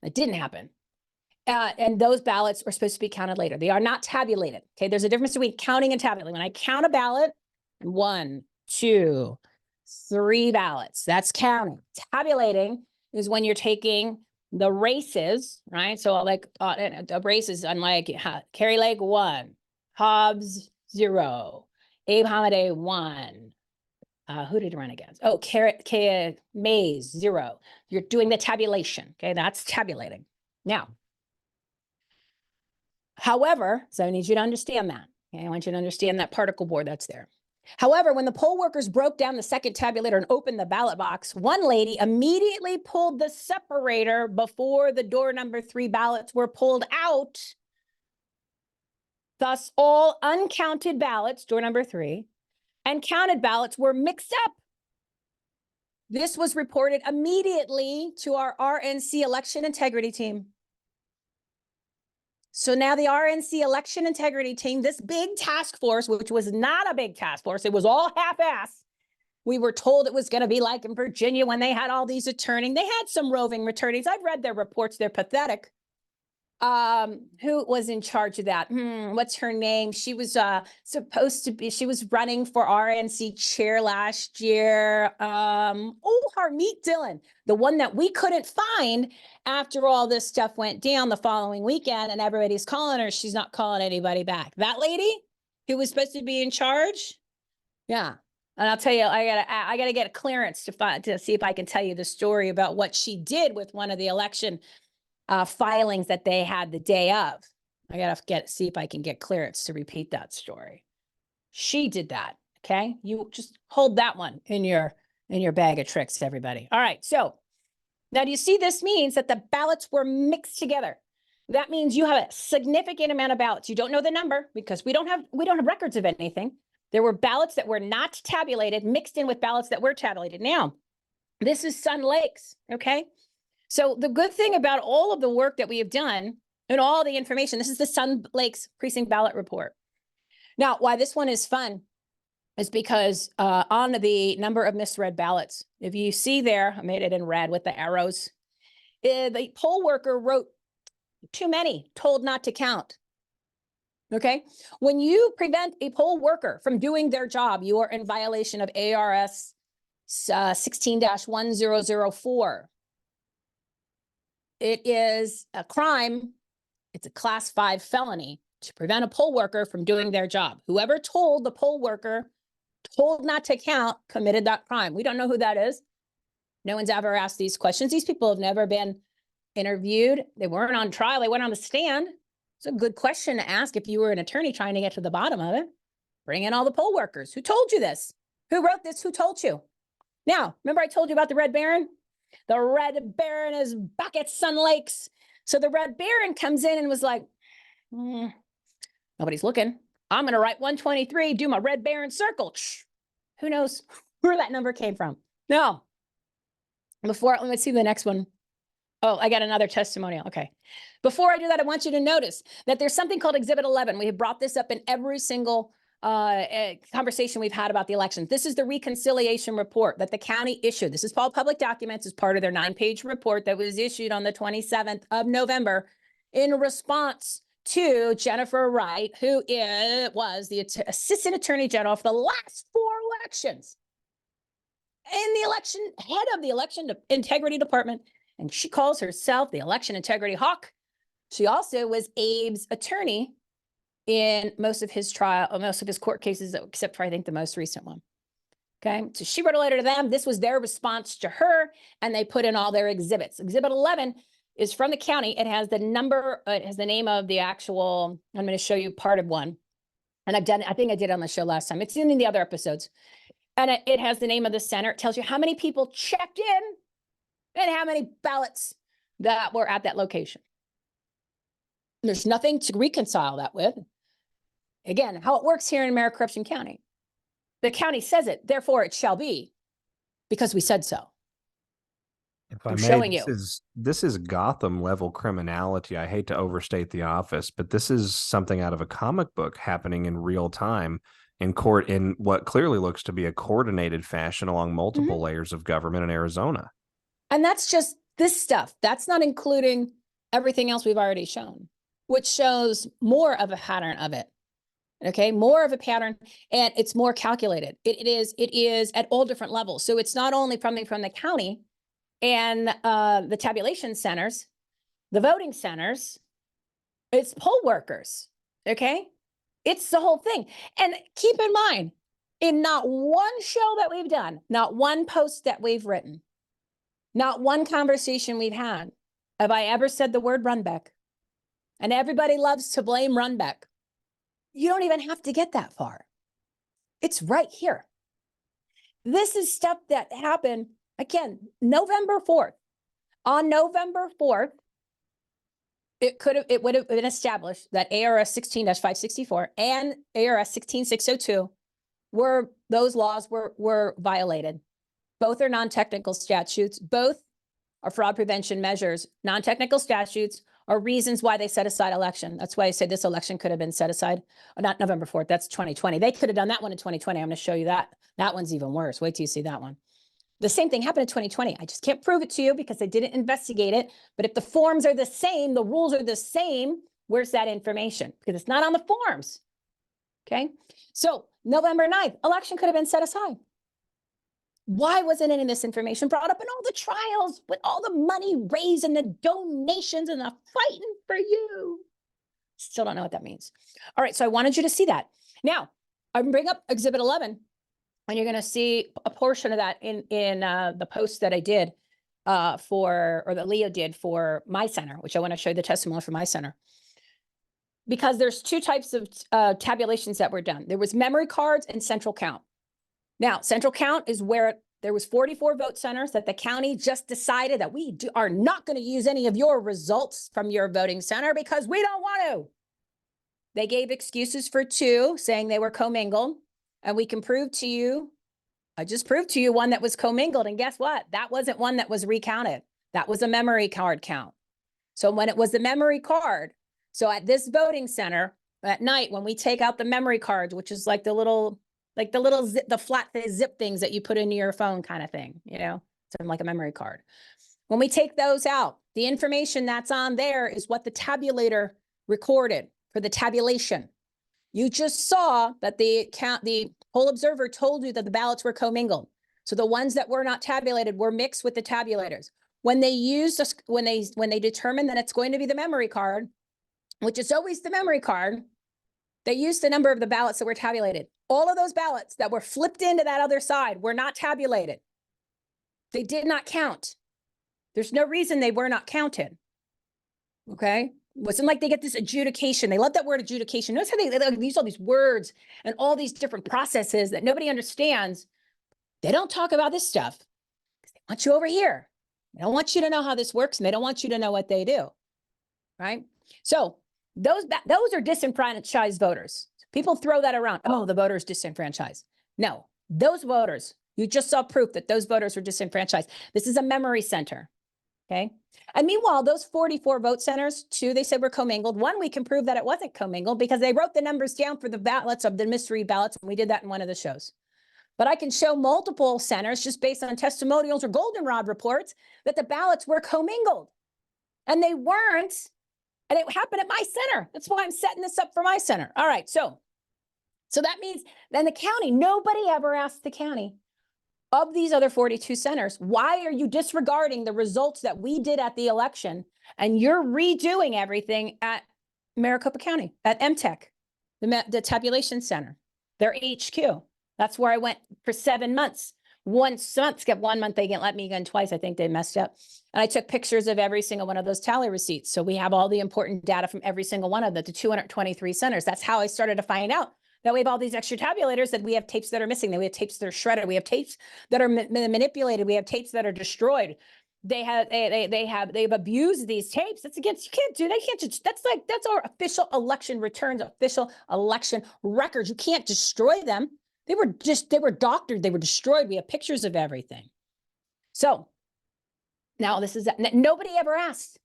It didn't happen. And those ballots are supposed to be counted later. They are not tabulated. Okay, there's a difference between counting and tabulating. When I count a ballot, 1, 2, 3 ballots, that's counting. Tabulating is when you're taking the races, right? So like the races, unlike Carrie Lake 1, Hobbs 0, Abe Hamadeh 1. Who did he run against? Oh, Mays 0. You're doing the tabulation. Okay, that's tabulating. Now, however, so I need you to understand that. Okay, I want you to understand that particle board that's there. However, when the poll workers broke down the second tabulator and opened the ballot box, one lady immediately pulled the separator before the door number 3 ballots were pulled out. Thus, all uncounted ballots, door number 3, and counted ballots were mixed up. This was reported immediately to our RNC election integrity team. So now the RNC election integrity team, this big task force, which was not a big task force, it was all half-ass. We were told it was going to be like in Virginia when they had all these attorneys. They had some roving attorneys. I've read their reports. They're pathetic. Who was in charge of that? What's her name? She was supposed to be, she was running for RNC chair last year. Harmeet Dillon, the one that we couldn't find after all this stuff went down the following weekend, and everybody's calling her. She's not calling anybody back. That lady who was supposed to be in charge. Yeah. And I'll tell you, I gotta get a clearance to see if I can tell you the story about what she did with one of the election filings that they had the day of. I gotta see if I can get clearance to repeat that story. She did that. Okay, you just hold that one in your bag of tricks, everybody. All right. So now, do you see? This means that the ballots were mixed together. That means you have a significant amount of ballots. You don't know the number because we don't have records of anything. There were ballots that were not tabulated mixed in with ballots that were tabulated. Now, this is Sun Lakes. Okay. So the good thing about all of the work that we have done and all the information, this is the Sun Lakes precinct ballot report. Now, why this one is fun is because on the number of misread ballots, if you see there, I made it in red with the arrows, the poll worker wrote too many, told not to count. Okay. When you prevent a poll worker from doing their job, you are in violation of ARS 16-1004. It is a crime. It's a class 5 felony to prevent a poll worker from doing their job. Whoever told the poll worker, told not to count, committed that crime. We don't know who that is. No one's ever asked these questions. These people have never been interviewed. They weren't on trial. They weren't on the stand. It's a good question to ask if you were an attorney trying to get to the bottom of it. Bring in all the poll workers. Who told you this? Who wrote this? Who told you? Now, remember I told you about the Red Baron? The Red Baron is back at Sun Lakes. So the Red Baron comes in and was like, nobody's looking. I'm going to write 123, do my Red Baron circle. Who knows where that number came from? No. Let me see the next one. Oh, I got another testimonial. Okay. Before I do that, I want you to notice that there's something called Exhibit 11. We have brought this up in every single conversation we've had about the elections. This is the reconciliation report that the county issued. This is all public documents as part of their 9-page report that was issued on the 27th of November in response to Jennifer Wright, who was the Assistant Attorney General for the last 4 elections, and the head of the Election Integrity Department, and she calls herself the Election Integrity Hawk. She also was Abe's attorney in most of his court cases, except for I think the most recent one. Okay, so she wrote a letter to them. This was their response to her, and they put in all their exhibits. Exhibit 11 is from the county. It has the number, it has the name of the actual, I'm going to show you part of one. And I think I did it on the show last time. It's in the other episodes. And it has the name of the center. It tells you how many people checked in and how many ballots that were at that location. There's nothing to reconcile that with. Again, how it works here in Maricopa County. The county says it, therefore it shall be, because we said so. If I may, this is Gotham level criminality. I hate to overstate the office, but this is something out of a comic book happening in real time in court in what clearly looks to be a coordinated fashion along multiple layers of government in Arizona. And that's just this stuff. That's not including everything else we've already shown, which shows more of a pattern of it. Okay, more of a pattern, and it's more calculated. It is at all different levels. So it's not only coming from the county and the tabulation centers, the voting centers, it's poll workers, okay? It's the whole thing. And keep in mind, in not one show that we've done, not one post that we've written, not one conversation we've had, have I ever said the word Runbeck. And everybody loves to blame Runbeck. You don't even have to get that far. It's right here. This is stuff that happened, again, November 4th. On November 4th, it would have been established that ARS 16-564 and ARS 16602 those laws were violated. Both are non-technical statutes. Both are fraud prevention measures. Non-technical statutes are reasons why they set aside election. That's why I said this election could have been set aside. Not November 4th, that's 2020. They could have done that one in 2020. I'm going to show you that. That one's even worse. Wait till you see that one. The same thing happened in 2020. I just can't prove it to you because they didn't investigate it. But if the forms are the same, the rules are the same, where's that information? Because it's not on the forms. Okay. So November 9th, election could have been set aside. Why wasn't any of this information brought up in all the trials with all the money raised and the donations and the fighting for you? Still don't know what that means. All right, so I wanted you to see that. Now, I bring up Exhibit 11, and you're going to see a portion of that in the post that I did that Leo did for my center, which I want to show you the testimony for my center. Because there's 2 types of tabulations that were done. There was memory cards and central count. Now, central count is where there was 44 vote centers that the county just decided that we are not going to use any of your results from your voting center because we don't want to. They gave excuses for 2, saying they were commingled, and we can prove to you, I just proved to you one that was commingled, and guess what? That wasn't one that was recounted. That was a memory card count. So when it was the memory card, so at this voting center at night, when we take out the memory cards, which is like the flat zip things that you put into your phone kind of thing, you know, something like a memory card. When we take those out, the information that's on there is what the tabulator recorded for the tabulation. You just saw that the poll observer told you that the ballots were commingled. So the ones that were not tabulated were mixed with the tabulators. When they determined that it's going to be the memory card, which is always the memory card, they used the number of the ballots that were tabulated. All of those ballots that were flipped into that other side were not tabulated. They did not count. There's no reason they were not counted. Okay? It wasn't like they get this adjudication. They love that word adjudication. Notice how they use all these words and all these different processes that nobody understands. They don't talk about this stuff because they want you over here. They don't want you to know how this works, and they don't want you to know what they do. Right? So those are disenfranchised voters. People throw that around. Oh, the voters disenfranchised. No, those voters, you just saw proof that those voters were disenfranchised. This is a memory center. Okay. And meanwhile, those 44 vote centers, 2, they said were commingled. 1, we can prove that it wasn't commingled because they wrote the numbers down for the ballots of the mystery ballots. And we did that in one of the shows. But I can show multiple centers just based on testimonials or goldenrod reports that the ballots were commingled. And they weren't And it happened at my center. That's why I'm setting this up for my center. All right, so that means then the county, nobody ever asked the county of these other 42 centers, why are you disregarding the results that we did at the election and you're redoing everything at Maricopa County, at MTech, the tabulation center, their HQ. That's where I went for 7 months. 1 month, they didn't let me again twice. I think they messed up. And I took pictures of every single one of those tally receipts. So we have all the important data from every single one of the 223 centers. That's how I started to find out that we have all these extra tabulators, that we have tapes that are missing, that we have tapes that are shredded, we have tapes that are manipulated, we have tapes that are destroyed. They've abused these tapes. That's against, you can't do, they can't just, that's our official election returns, official election records. You can't destroy them. They were doctored, they were destroyed. We have pictures of everything. So now nobody ever asked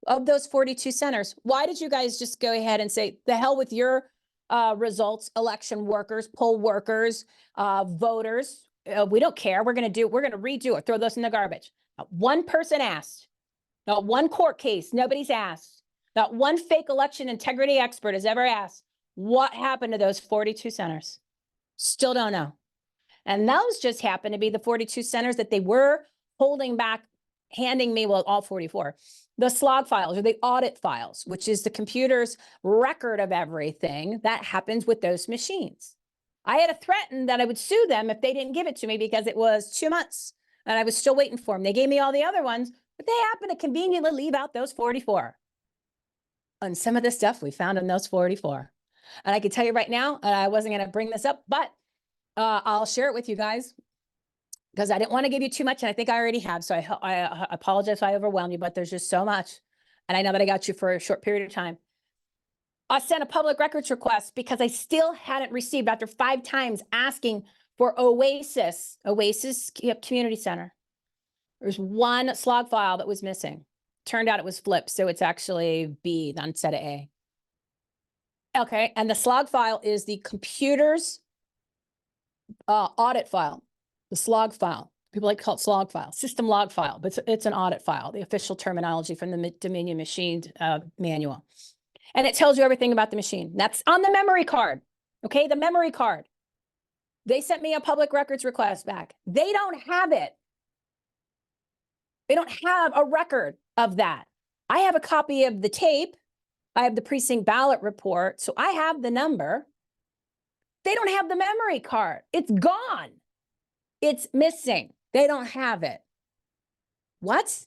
of those 42 centers, why did you guys just go ahead and say, the hell with your results, election workers, poll workers, voters, we don't care. We're going to redo it. Throw those in the garbage. Not one person asked. Not one court case. Nobody's asked. Not one fake election integrity expert has ever asked what happened to those 42 centers. Still don't know. And those just happen to be the 42 centers that they were holding back, handing me, well, all 44, the slog files or the audit files, which is the computer's record of everything that happens with those machines. I had to threaten that I would sue them if they didn't give it to me because it was 2 months and I was still waiting for them. They gave me all the other ones, but they happened to conveniently leave out those 44. And some of the stuff we found in those 44. And I can tell you right now, and I wasn't going to bring this up, but I'll share it with you guys because I didn't want to give you too much. And I think I already have. So I apologize if I overwhelmed you, but there's just so much. And I know that I got you for a short period of time. I sent a public records request because I still hadn't received, after 5 times asking for Oasis Community Center. There's one slog file that was missing. Turned out it was flipped. So it's actually B instead of A. Okay, and the slog file is the computer's audit file, the slog file. People like to call it slog file, system log file, but it's an audit file, the official terminology from the Dominion machine manual. And it tells you everything about the machine. That's on the memory card, okay, the memory card. They sent me a public records request back. They don't have it. They don't have a record of that. I have a copy of the tape. I have the precinct ballot report, so I have the number. They don't have the memory card. It's gone. It's missing. They don't have it. What?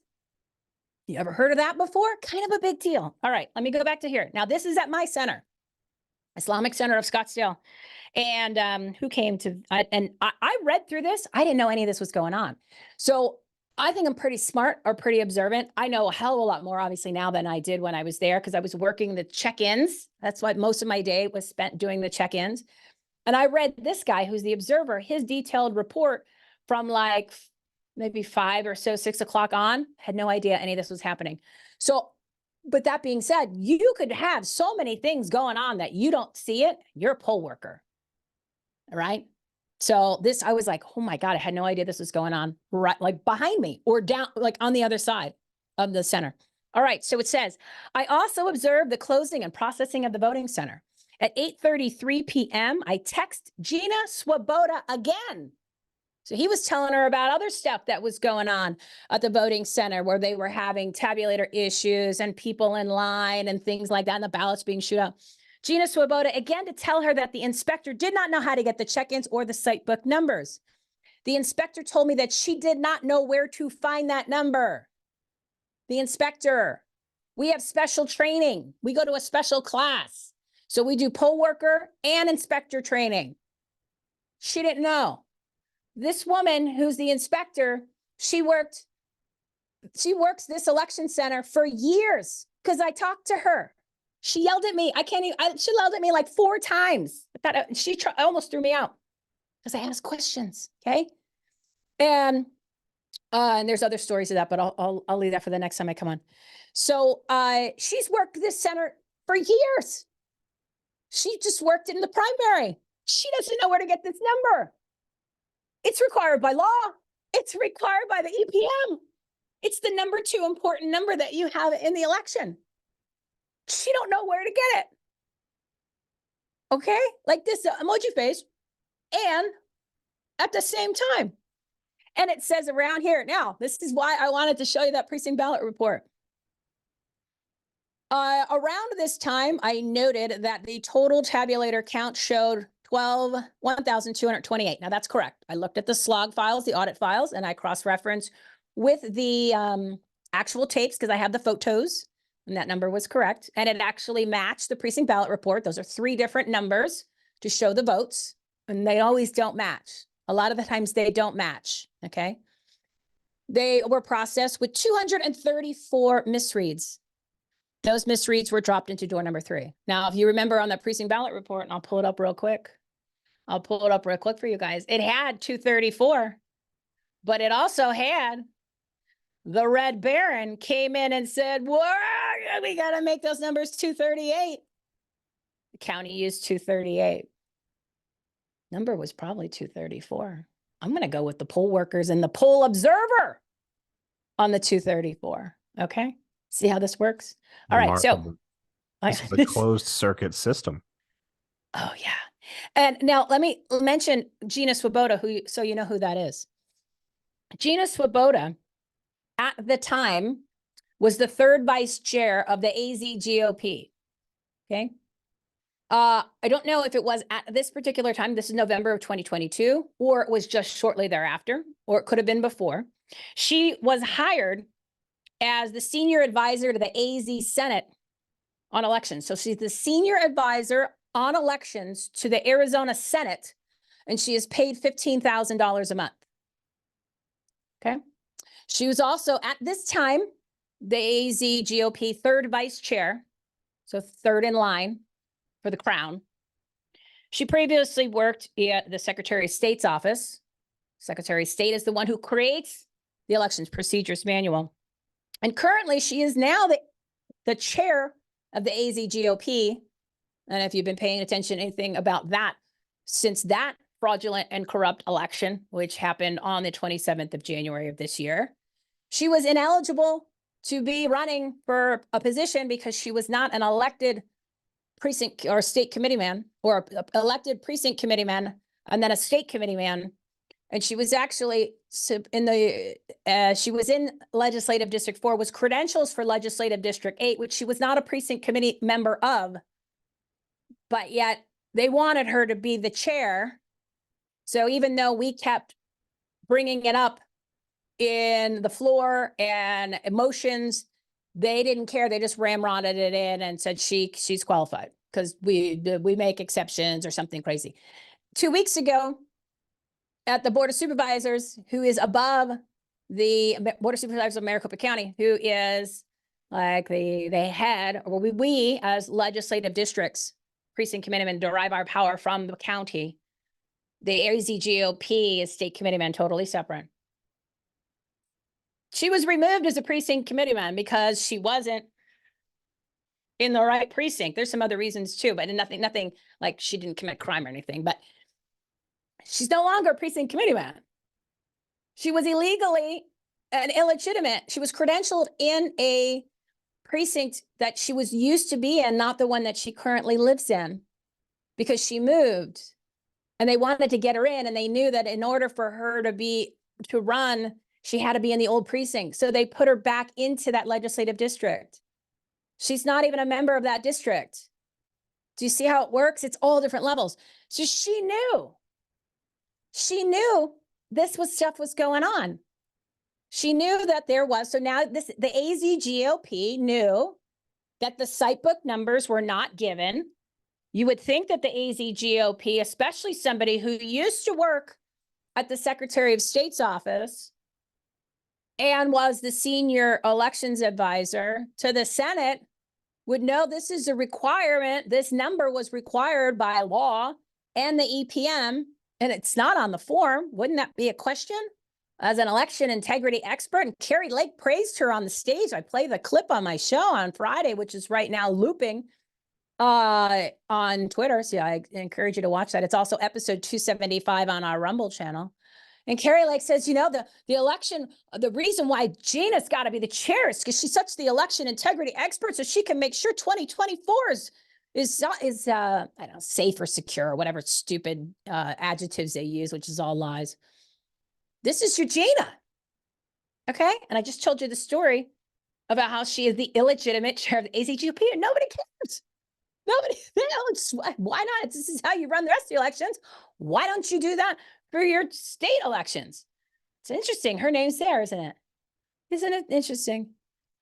You ever heard of that before? Kind of a big deal. All right, let me go back to here. Now, this is at my center, Islamic Center of Scottsdale. And who came to, I read through this. I didn't know any of this was going on. So I think I'm pretty smart or pretty observant. I know a hell of a lot more, obviously, now than I did when I was there because I was working the check-ins. That's what most of my day was spent doing, the check-ins. And I read this guy who's the observer, his detailed report from like maybe 5 or so, 6 o'clock on. Had no idea any of this was happening. So, but that being said, you could have so many things going on that you don't see it. You're a poll worker, all right? So this, I was like, oh my God, I had no idea this was going on right, like behind me or down, like on the other side of the center. All right, so it says, I also observed the closing and processing of the voting center. At 8:33 p.m., I text Gina Swoboda again. So he was telling her about other stuff that was going on at the voting center where they were having tabulator issues and people in line and things like that, and the ballots being shoot out. Gina Swoboda again to tell her that the inspector did not know how to get the check-ins or the site book numbers. The inspector told me that she did not know where to find that number. The inspector, we have special training. We go to a special class. So we do poll worker and inspector training. She didn't know. This woman who's the inspector, she works this election center for years because I talked to her. She yelled at me. She yelled at me like 4 times. She almost threw me out because I asked questions. Okay. And there's other stories of that, but I'll leave that for the next time I come on. So she's worked this center for years. She just worked in the primary. She doesn't know where to get this number. It's required by law. It's required by the EPM. It's the number 2 important number that you have in the election. She don't know where to get it. Okay, like this emoji face, and at the same time. And it says around here, now, this is why I wanted to show you that precinct ballot report. Around this time, I noted that the total tabulator count showed 1,228. Now that's correct. I looked at the slog files, the audit files, and I cross-referenced with the actual tapes because I have the photos, and that number was correct. And it actually matched the precinct ballot report. Those are 3 different numbers to show the votes, and they always don't match. A lot of the times they don't match, okay? They were processed with 234 misreads. Those misreads were dropped into door number 3. Now, if you remember on the precinct ballot report, and I'll pull it up real quick. I'll pull it up real quick for you guys. It had 234, but it also had the Red Baron came in and said, we got to make those numbers 238. The county used 238. Number was probably 234. I'm going to go with the poll workers and the poll observer on the 234. Okay. See how this works? All right. So this is a closed circuit system. Oh, yeah. And now let me mention Gina Swoboda, so you know who that is. Gina Swoboda, at the time, was the 3rd vice chair of the AZ GOP. Okay. I don't know if it was at this particular time, this is November of 2022, or it was just shortly thereafter, or it could have been before. She was hired as the senior advisor to the AZ Senate on elections. So she's the senior advisor on elections to the Arizona Senate, and she is paid $15,000 a month. Okay. She was also at this time, the AZ GOP 3rd vice chair. So 3rd in line for the crown. She previously worked at the Secretary of State's office. Secretary of State is the one who creates the elections procedures manual. And currently she is now the chair of the AZ GOP. And if you've been paying attention to anything about that, since that fraudulent and corrupt election, which happened on the 27th of January of this year, she was ineligible to be running for a position because she was not an elected precinct or state committeeman, or elected precinct committeeman, and then a state committeeman. And she was actually she was in Legislative District 4, was credentials for Legislative District 8, which she was not a precinct committee member of, but yet they wanted her to be the chair. So even though we kept bringing it up in the floor and motions, they didn't care. They just ramrodded it in and said she's qualified because we make exceptions or something crazy. 2 weeks ago, at the Board of Supervisors, who is above the Board of Supervisors of Maricopa County, who is like the head, or we as legislative districts, precinct committeemen, derive our power from the county. The AZ GOP is state committeeman, totally separate. She was removed as a precinct committeeman because she wasn't in the right precinct. There's some other reasons too, but nothing like she didn't commit crime or anything, but she's no longer a precinct committeeman. She was illegally and illegitimate. She was credentialed in a precinct that she was used to be in, not the one that she currently lives in, because she moved and they wanted to get her in, and they knew that in order for her to run, she had to be in the old precinct. So they put her back into that legislative district. She's not even a member of that district. Do you see how it works? It's all different levels. So she knew stuff was going on. She knew that there was, so now the AZ GOP knew that the site book numbers were not given. You would think that the AZ GOP, especially somebody who used to work at the Secretary of State's office and was the senior elections advisor to the Senate, would know this is a requirement. This number was required by law and the EPM, and it's not on the form. Wouldn't that be a question? As an election integrity expert, and Carrie Lake praised her on the stage. I play the clip on my show on Friday, which is right now looping on Twitter. So I encourage you to watch that. It's also episode 275 on our Rumble channel. And Carrie Lake says, you know, the election, the reason why Gina's got to be the chair is because she's such the election integrity expert, so she can make sure 2024 is I don't know, safe or secure or whatever stupid adjectives they use, which is all lies. This is your Gina. Okay. And I just told you the story about how she is the illegitimate chair of the ACGP, and nobody cares. Nobody, why not? This is how you run the rest of the elections. Why don't you do that for your state elections? It's interesting. Her name's there, isn't it? Isn't it interesting?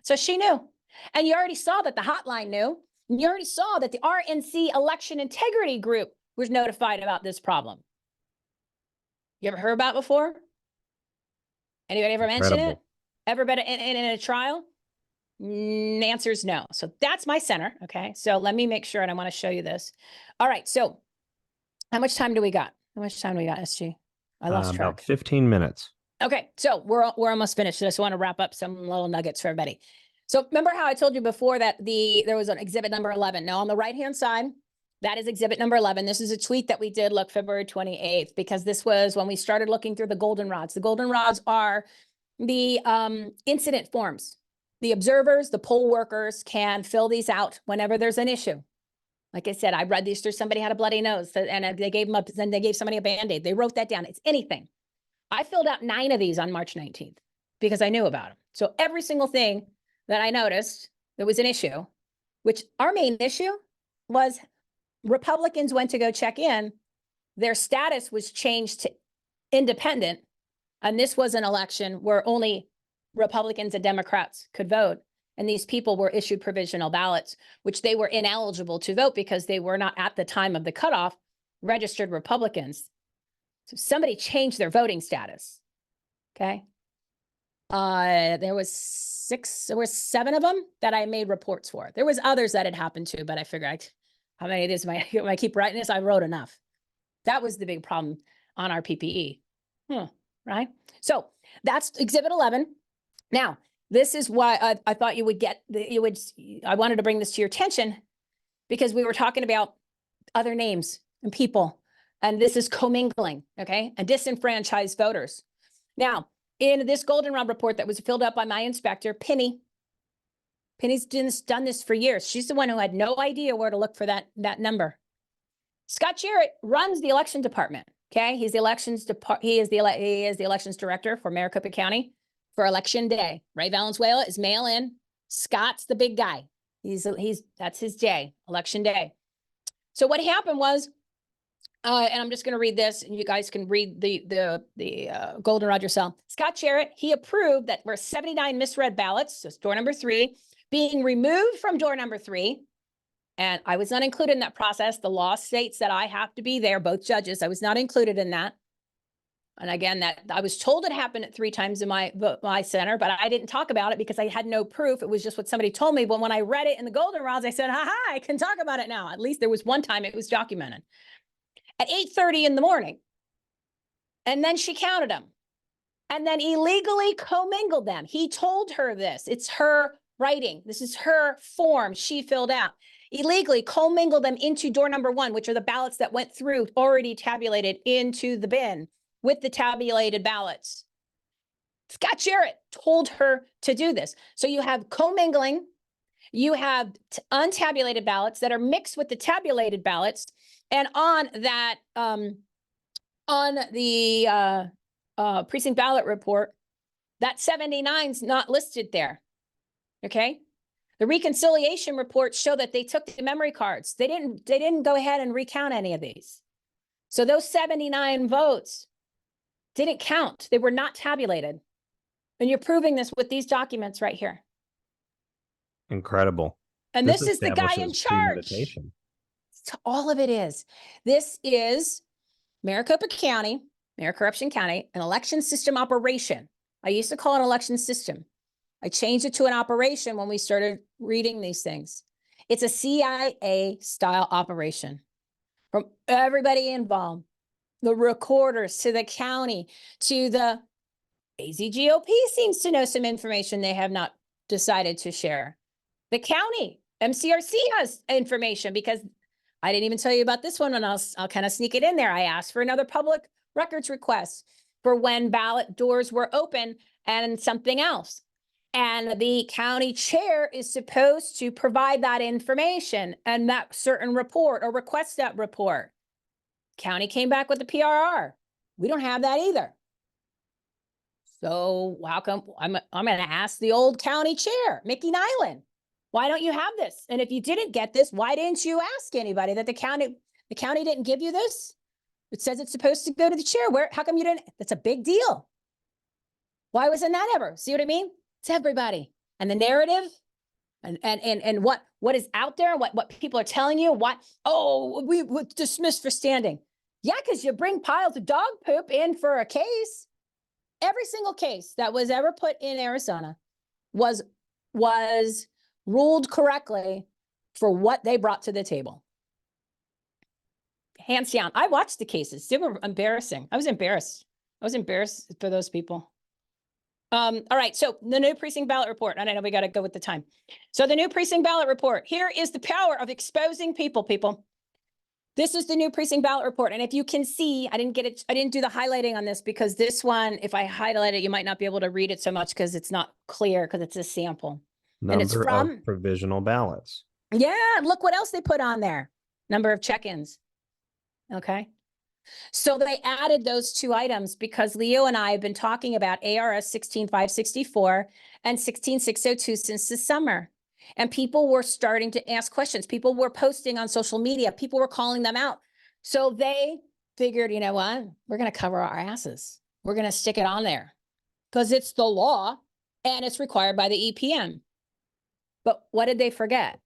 So she knew. And you already saw that the hotline knew. And you already saw that the RNC election integrity group was notified about this problem. You ever heard about it before? Anybody ever mention it? Ever been in a trial? The answer is no. So that's my center. Okay. So let me make sure, and I want to show you this. All right. So how much time do we got? How much time do we got, SG? I lost track. About 15 minutes. Okay. So we're almost finished. So I just want to wrap up some little nuggets for everybody. So remember how I told you before that there was an exhibit number 11. Now on the right-hand side, that is exhibit number 11. This is a tweet that we did, look, February 28th, because this was when we started looking through the goldenrods. The goldenrods are the incident forms. The observers, the poll workers can fill these out whenever there's an issue. Like I said, I read these through, somebody had a bloody nose and they gave them up, then they gave somebody a Band-Aid. They wrote that down. It's anything. I filled out 9 of these on March 19th because I knew about them. So every single thing that I noticed that was an issue, which our main issue was Republicans went to go check in. Their status was changed to independent. And this was an election where only Republicans and Democrats could vote. And these people were issued provisional ballots, which they were ineligible to vote because they were not, at the time of the cutoff, registered Republicans. So somebody changed their voting status. Okay. There was 7 of them that I made reports for. There was others that had happened too, but I figured how many of these am I keep writing this? I wrote enough. That was the big problem on our PPE. Right. So that's exhibit 11. Now, this is why I thought you would I wanted to bring this to your attention because we were talking about other names and people, and this is commingling, okay, and disenfranchised voters. Now, in this goldenrod report that was filled out by my inspector, Penny's done this for years. She's the one who had no idea where to look for that number. Scott Jarrett runs the election department. Okay, he's the elections he is the elections director for Maricopa County for election day. Ray Valenzuela is mail in. Scott's the big guy. That's his day, election day. So what happened was, and I'm just going to read this, and you guys can read the goldenrod yourself. Scott Jarrett, he approved that there were 79 misread ballots, so it's door number 3, being removed from door number 3. And I was not included in that process. The law states that I have to be there, both judges. I was not included in that. And again, that I was told it happened at 3 times in my center, but I didn't talk about it because I had no proof. It was just what somebody told me. But when I read it in the goldenrods, I said, ha, I can talk about it now. At least there was one time it was documented. At 8:30 in the morning. And then she counted them. And then illegally commingled them. He told her this. It's her writing. This is her form she filled out. Illegally commingled them into door number 1, which are the ballots that went through already tabulated into the bin with the tabulated ballots. Scott Jarrett told her to do this. So you have commingling, you have untabulated ballots that are mixed with the tabulated ballots, and on that, on the precinct ballot report, that 79's not listed there. Okay. The reconciliation reports show that they took the memory cards. They didn't go ahead and recount any of these. So those 79 votes didn't count. They were not tabulated. And you're proving this with these documents right here. Incredible. And this is the guy in charge. All of it is. This is Maricopa County, Maricopa County, an election system operation. I used to call it an election system. I changed it to an operation when we started reading these things. It's a CIA-style operation from everybody involved, the recorders to the county to the AZGOP seems to know some information they have not decided to share. The county, MCRC has information because I didn't even tell you about this one, and I'll kind of sneak it in there. I asked for another public records request. for when ballot doors were open and something else. And the county chair is supposed to provide that information and that certain report or request that report. County came back with the PRR. We don't have that either. So how come I'm going to ask the old county chair, Mickey Nyland, why don't you have this? And if you didn't get this, why didn't you ask anybody that the county didn't give you this? It says it's supposed to go to the chair. How come you didn't? That's a big deal. Why wasn't that ever? See what I mean? It's everybody. And the narrative and what is out there, what people are telling you, we were dismissed for standing. Yeah, because you bring piles of dog poop in for a case. Every single case that was ever put in Arizona was ruled correctly for what they brought to the table. Hands down. I watched the cases. They were embarrassing. I was embarrassed for those people. All right, so the new precinct ballot report. I know we got to go with the time. So the new precinct ballot report. Here is the power of exposing people. This is the new precinct ballot report. And if you can see, I didn't do the highlighting on this because this one, if I highlight it, you might not be able to read it so much because it's not clear because it's a sample. Number of provisional ballots. Yeah, look what else they put on there. Number of check-ins. Okay. So they added those two items because Leo and I have been talking about ARS 16564 and 16602 since the summer. And people were starting to ask questions. People were posting on social media. People were calling them out. So they figured, you know what? We're going to cover our asses. We're going to stick it on there because it's the law and it's required by the EPM. But what did they forget?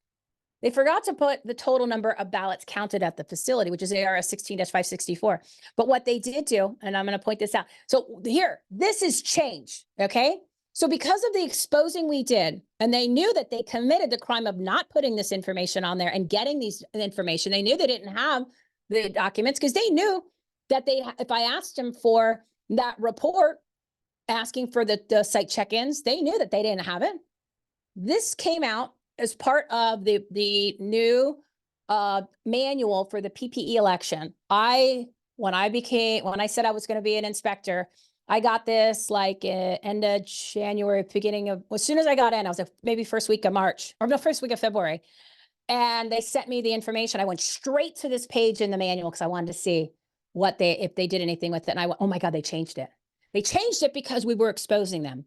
They forgot to put the total number of ballots counted at the facility, which is ARS 16-564. But what they did do, and I'm going to point this out. So here, this is change, okay? So because of the exposing we did, and they knew that they committed the crime of not putting this information on there and getting these information, they knew they didn't have the documents because they knew that if I asked them for that report, asking for the site check-ins, they knew that they didn't have it. This came out as part of the new manual for the PPE election. When I said I was going to be an inspector, I got this like end of January, as soon as I got in, I was like maybe first week of March or no, first week of February. And they sent me the information. I went straight to this page in the manual because I wanted to see if they did anything with it. And I went, oh my God, they changed it. They changed it because we were exposing them.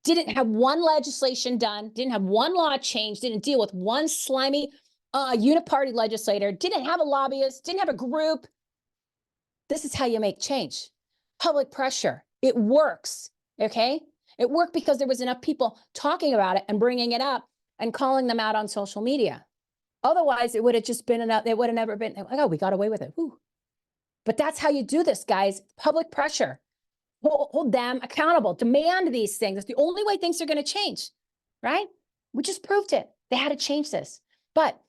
Didn't have one legislation done, didn't have one law changed, didn't deal with one slimy uniparty legislator, didn't have a lobbyist, didn't have a group. This is how you make change. Public pressure. It works, okay? It worked because there was enough people talking about it and bringing it up and calling them out on social media. Otherwise, it would have just been enough. It would have never been, like, oh, we got away with it. Whew. But that's how you do this, guys. Public pressure. Hold them accountable. Demand these things. That's the only way things are going to change, right? We just proved it. They had to change this. But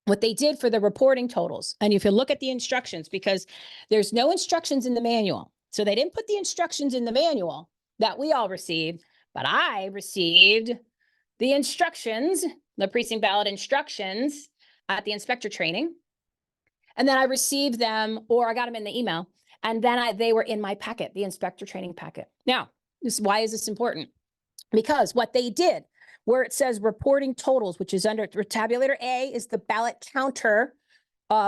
what they did for the reporting totals, and if you look at the instructions, because there's no instructions in the manual. So they didn't put the instructions in the manual that we all received, but I received the instructions, the precinct ballot instructions at the inspector training. And then I received them, or I got them in the email. And then they were in my packet, the inspector training packet. Now, why is this important? Because what they did, where it says reporting totals, which is under tabulator A is the ballot counter,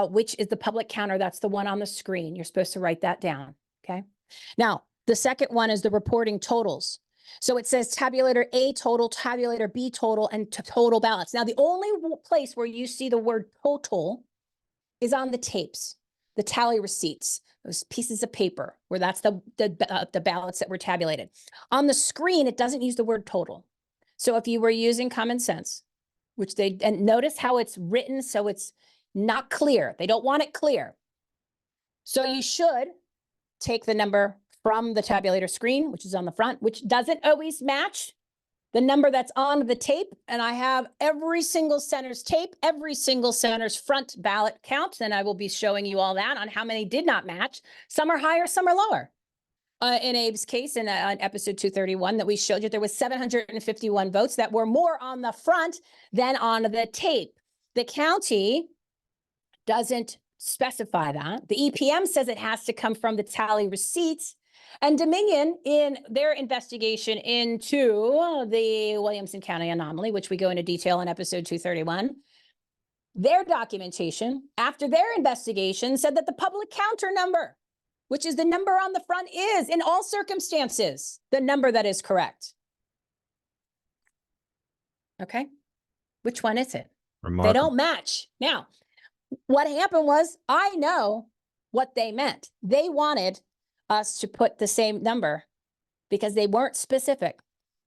which is the public counter. That's the one on the screen. You're supposed to write that down, okay? Now, the second one is the reporting totals. So it says tabulator A total, tabulator B total, and total ballots. Now, the only place where you see the word total is on the tapes, the tally receipts, those pieces of paper where that's the ballots that were tabulated. On the screen, it doesn't use the word total. So if you were using common sense, and notice how it's written, so it's not clear. They don't want it clear. So you should take the number from the tabulator screen, which is on the front, which doesn't always match the number that's on the tape. And I have every single center's tape, every single center's front ballot count. And I will be showing you all that on how many did not match. Some are higher, some are lower. In Abe's case, in episode 231 that we showed you, there was 751 votes that were more on the front than on the tape. The county doesn't specify that. The EPM says it has to come from the tally receipts. And Dominion, in their investigation into the Williamson County anomaly, which we go into detail in episode 231, their documentation after their investigation said that the public counter number, which is the number on the front, is in all circumstances the number that is correct. Okay, which one is it? They don't match. Now, what happened was, I know what they meant. They wanted us to put the same number because they weren't specific.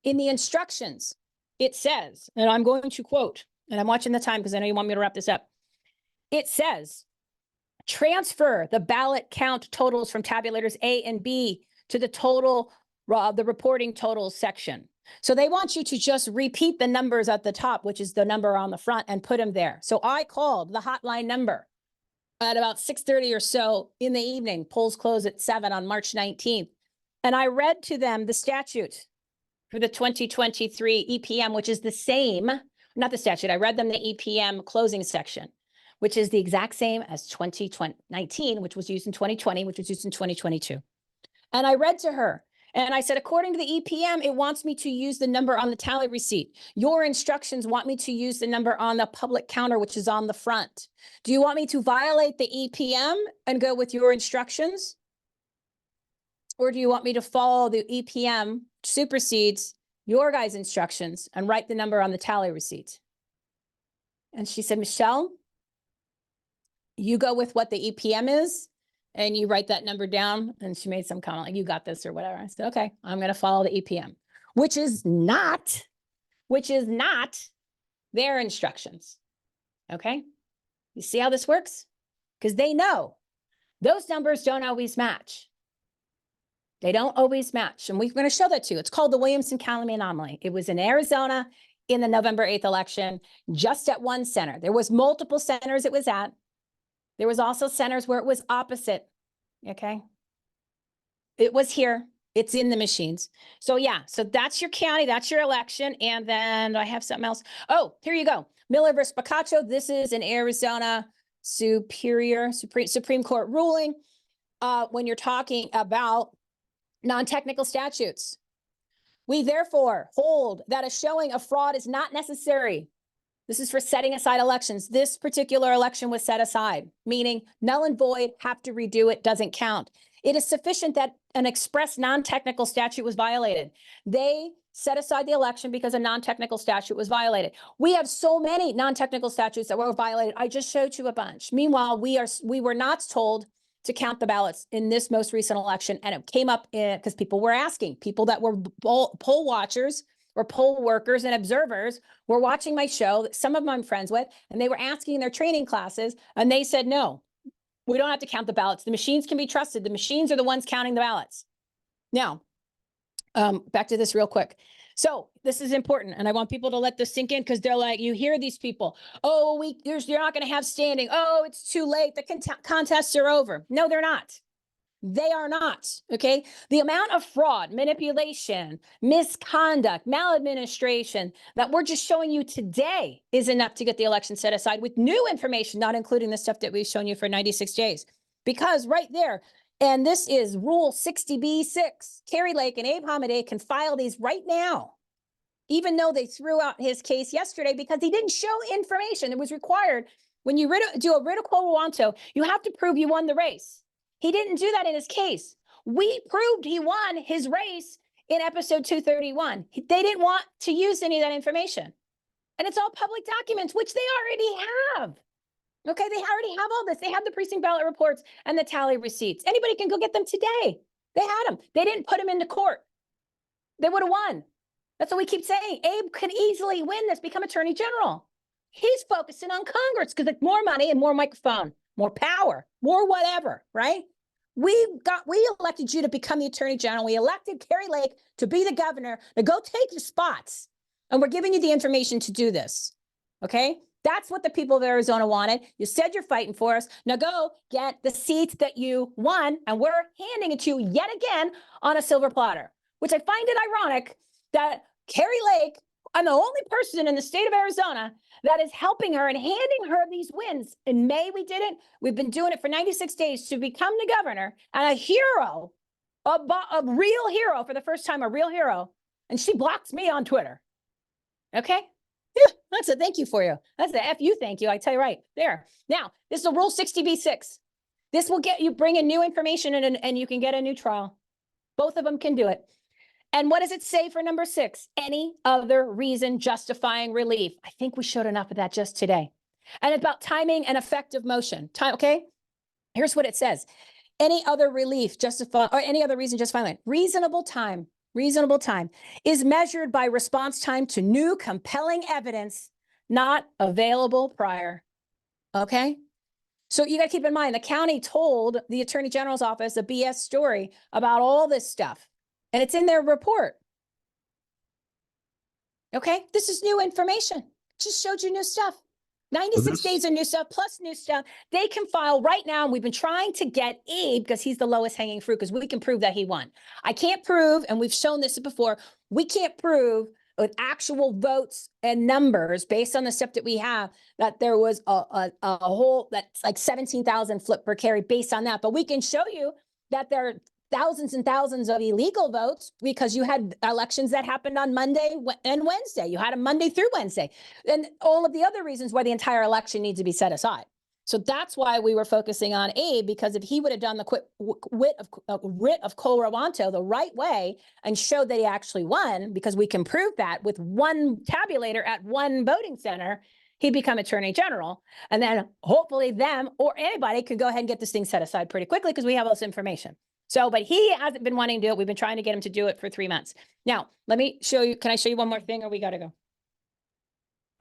In the instructions, it says, and I'm going to quote, and I'm watching the time because I know you want me to wrap this up. It says, transfer the ballot count totals from tabulators A and B to the total, the reporting totals section. So they want you to just repeat the numbers at the top, which is the number on the front, and put them there. So I called the hotline number at about 6:30 or so in the evening. Polls close at 7 on March 19th. And I read to them the statute for the 2023 EPM, which is the same, not the statute. I read them the EPM closing section, which is the exact same as 2019, which was used in 2020, which was used in 2022. And I read to her, and I said, according to the EPM, it wants me to use the number on the tally receipt. Your instructions want me to use the number on the public counter, which is on the front. Do you want me to violate the EPM and go with your instructions? Or do you want me to follow the EPM, supersedes your guys' instructions, and write the number on the tally receipt? And she said, Michele, you go with what the EPM is, and you write that number down. And she made some comment like, you got this or whatever. I said, okay, I'm going to follow the EPM, which is not their instructions. Okay. You see how this works? Because they know those numbers don't always match. They don't always match. And we're going to show that to you. It's called the Williamson County anomaly. It was in Arizona in the November 8th election, just at one center. There was multiple centers it was at. There was also centers where it was opposite, okay? It was here, it's in the machines. So yeah, so that's your county, that's your election. And then I have something else. Oh, here you go. Miller versus Picacho. This is an Arizona Supreme Court ruling when you're talking about non-technical statutes. We therefore hold that a showing of fraud is not necessary. This is for setting aside elections. This particular election was set aside, meaning null and void, have to redo it, doesn't count. It is sufficient that an express non-technical statute was violated. They set aside the election because a non-technical statute was violated. We have so many non-technical statutes that were violated. I just showed you a bunch. Meanwhile, we were not told to count the ballots in this most recent election, and it came up because people were asking, people that were poll watchers or poll workers and observers were watching my show that some of them I'm friends with, and they were asking in their training classes, and they said, no, we don't have to count the ballots. The machines can be trusted. The machines are the ones counting the ballots. Now, back to this real quick. So this is important, and I want people to let this sink in because they're like, you hear these people, oh, you're not going to have standing. Oh, it's too late. The contests are over. No, they're not. They are not, okay? The amount of fraud, manipulation, misconduct, maladministration that we're just showing you today is enough to get the election set aside with new information, not including the stuff that we've shown you for 96 days. Because right there, and this is Rule 60B6, Carrie Lake and Abe Hamadeh can file these right now, even though they threw out his case yesterday because he didn't show information. It was required. When you do a writ quo warranto, you have to prove you won the race. He didn't do that in his case. We proved he won his race in episode 231. They didn't want to use any of that information. And it's all public documents, which they already have. Okay, they already have all this. They have the precinct ballot reports and the tally receipts. Anybody can go get them today. They had them. They didn't put them into court. They would have won. That's what we keep saying. Abe could easily win this, become attorney general. He's focusing on Congress because it's more money and more microphone, more power, more whatever, right? We elected you to become the attorney general. We elected Carrie Lake to be the governor, to go take the spots. And we're giving you the information to do this. Okay? That's what the people of Arizona wanted. You said you're fighting for us. Now go get the seats that you won, and we're handing it to you yet again on a silver platter, which I find it ironic that Carrie Lake, I'm the only person in the state of Arizona that is helping her and handing her these wins. In May, we did it. We've been doing it for 96 days to become the governor and a hero a real hero for the first time, a real hero. And she blocks me on Twitter. Okay. Yeah, that's a thank you for you. That's a F you thank you. I tell you right there. Now, this is a Rule 60b-6. This will get you bring in new information and you can get a new trial. Both of them can do it. And what does it say for number 6? Any other reason justifying relief. I think we showed enough of that just today. And it's about timing and effective motion. Time, okay? Here's what it says. Any other relief justify or any other reason justifying reasonable time is measured by response time to new compelling evidence not available prior. Okay? So you got to keep in mind, the county told the Attorney General's office a BS story about all this stuff, and it's in their report. Okay, this is new information. Just showed you new stuff. 96 days of new stuff plus new stuff. They can file right now, and we've been trying to get Abe because he's the lowest hanging fruit because we can prove that he won. I can't prove, and we've shown this before, we can't prove with actual votes and numbers based on the stuff that we have that there was a whole that's like 17,000 flip per carry based on that. But we can show you that there are thousands and thousands of illegal votes because you had elections that happened on Monday and Wednesday. You had a Monday through Wednesday, and all of the other reasons why the entire election needs to be set aside. So that's why we were focusing on Abe, because if he would have done the writ of quo warranto the right way and showed that he actually won, because we can prove that with one tabulator at one voting center, he'd become Attorney General. And then hopefully them or anybody could go ahead and get this thing set aside pretty quickly because we have all this information. So, but he hasn't been wanting to do it. We've been trying to get him to do it for 3 months. Now, let me show you. Can I show you one more thing or we got to go?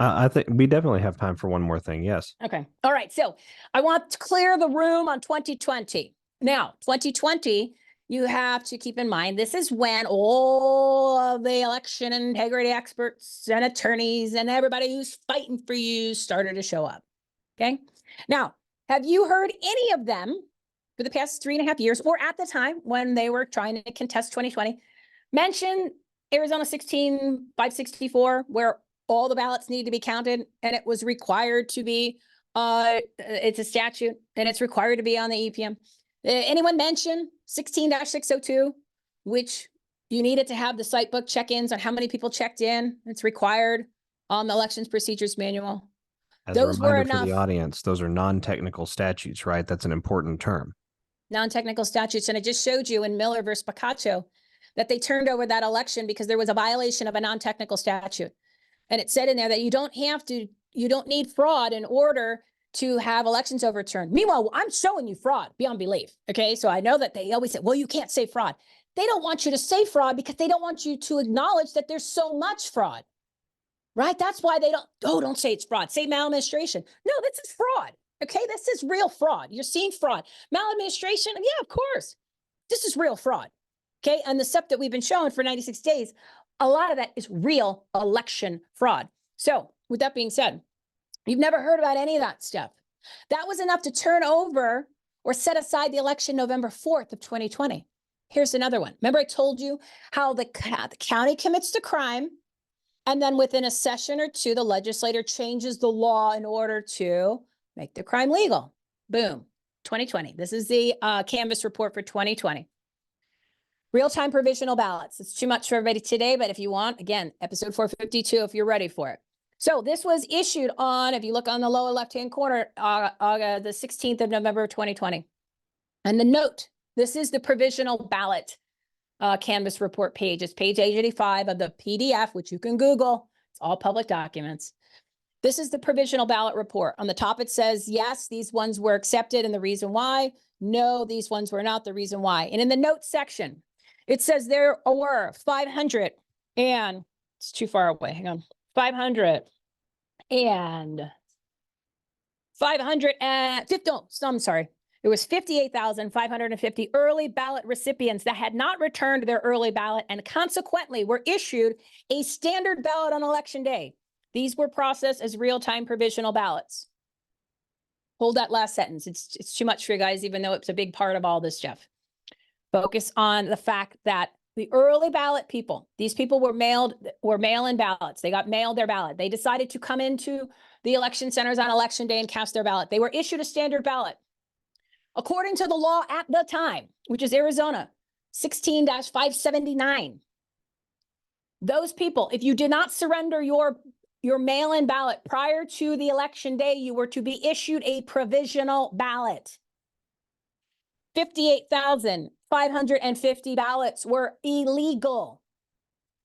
I think we definitely have time for one more thing. Yes. Okay. All right. So I want to clear the room on 2020. Now, 2020, you have to keep in mind, this is when all of the election integrity experts and attorneys and everybody who's fighting for you started to show up. Okay. Now, have you heard any of them for the past 3.5 years, or at the time when they were trying to contest 2020, mention Arizona 16564, where all the ballots need to be counted and it was required to be, it's a statute and it's required to be on the EPM. Anyone mention 16-602, which you needed to have the site book check-ins on how many people checked in? It's required on the elections procedures manual. As those a reminder for the audience, those are non-technical statutes, right? That's an important term. Non-technical statutes. And I just showed you in Miller versus Picacho that they turned over that election because there was a violation of a non-technical statute. And it said in there that you don't need fraud in order to have elections overturned. Meanwhile, I'm showing you fraud beyond belief. Okay. So I know that they always say, well, you can't say fraud. They don't want you to say fraud because they don't want you to acknowledge that there's so much fraud, right? That's why they don't say it's fraud. Say maladministration. No, this is fraud. Okay. This is real fraud. You're seeing fraud. Maladministration. Yeah, of course. This is real fraud. Okay. And the stuff that we've been showing for 96 days, a lot of that is real election fraud. So with that being said, you've never heard about any of that stuff. That was enough to turn over or set aside the election November 4th of 2020. Here's another one. Remember I told you how the county commits the crime, and then within a session or two, the legislator changes the law in order to make the crime legal. Boom, 2020. This is the Canvas report for 2020. Real-time provisional ballots. It's too much for everybody today, but if you want, again, episode 452, if you're ready for it. So this was issued on, if you look on the lower left-hand corner, the 16th of November, 2020. And the note, this is the provisional ballot Canvas report page. It's page 885 of the PDF, which you can Google. It's all public documents. This is the provisional ballot report. On the top, it says, yes, these ones were accepted and the reason why. No, these ones were not, the reason why. And in the notes section, it says there were 500 and it's too far away. Hang on. 550. Oh, I'm sorry. It was 58,550 early ballot recipients that had not returned their early ballot and consequently were issued a standard ballot on election day. These were processed as real-time provisional ballots. Hold that last sentence. It's too much for you guys, even though it's a big part of all this stuff. Focus on the fact that the early ballot people, these people were mail-in ballots. They got mailed their ballot. They decided to come into the election centers on election day and cast their ballot. They were issued a standard ballot. According to the law at the time, which is Arizona, 16-579. Those people, if you did not surrender your mail-in ballot prior to the election day, you were to be issued a provisional ballot. 58,550 ballots were illegal.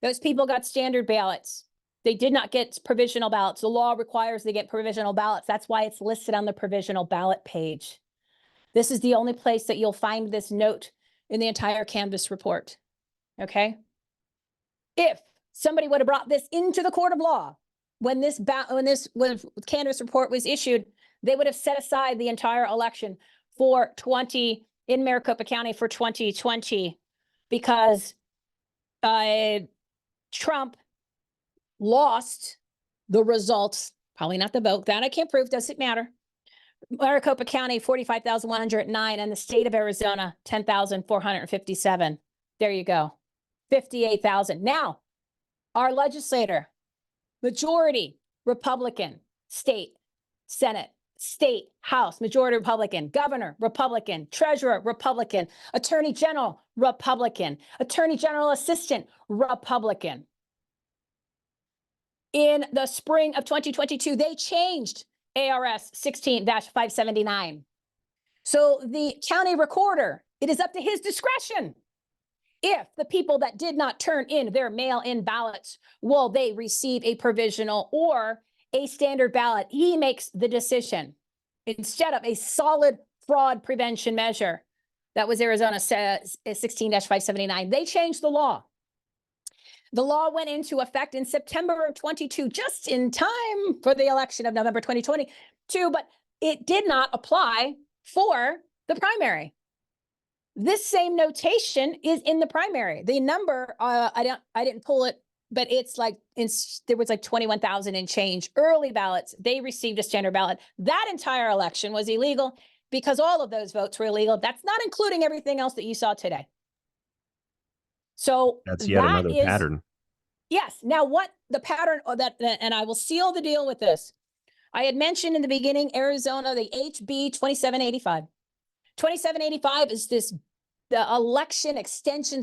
Those people got standard ballots. They did not get provisional ballots. The law requires they get provisional ballots. That's why it's listed on the provisional ballot page. This is the only place that you'll find this note in the entire Canvass report. Okay? If somebody would have brought this into the court of law when this Canvass report was issued, they would have set aside the entire election for in Maricopa County for 2020 because Trump lost the results, probably not the vote. That I can't prove, doesn't matter. Maricopa County, 45,109, and the state of Arizona, 10,457. There you go. 58,000. Now, our legislator, majority Republican, state, Senate, state, House, majority Republican, governor, Republican, treasurer, Republican, attorney general, Republican, attorney general assistant, Republican. In the spring of 2022, they changed ARS 16-579. So the county recorder, it is up to his discretion if the people that did not turn in their mail-in ballots, will they receive a provisional or a standard ballot? He makes the decision instead of a solid fraud prevention measure. That was Arizona 16-579. They changed the law. The law went into effect in September of 22, just in time for the election of November 2022, but it did not apply for the primary. This same notation is in the primary. The number, I didn't pull it, but it's like, there was like 21,000 and change early ballots. They received a standard ballot. That entire election was illegal because all of those votes were illegal. That's not including everything else that you saw today. So that's yet another pattern. Yes. Now, what the pattern and I will seal the deal with this. I had mentioned in the beginning, Arizona, the HB 2785. 2785 is the election extension,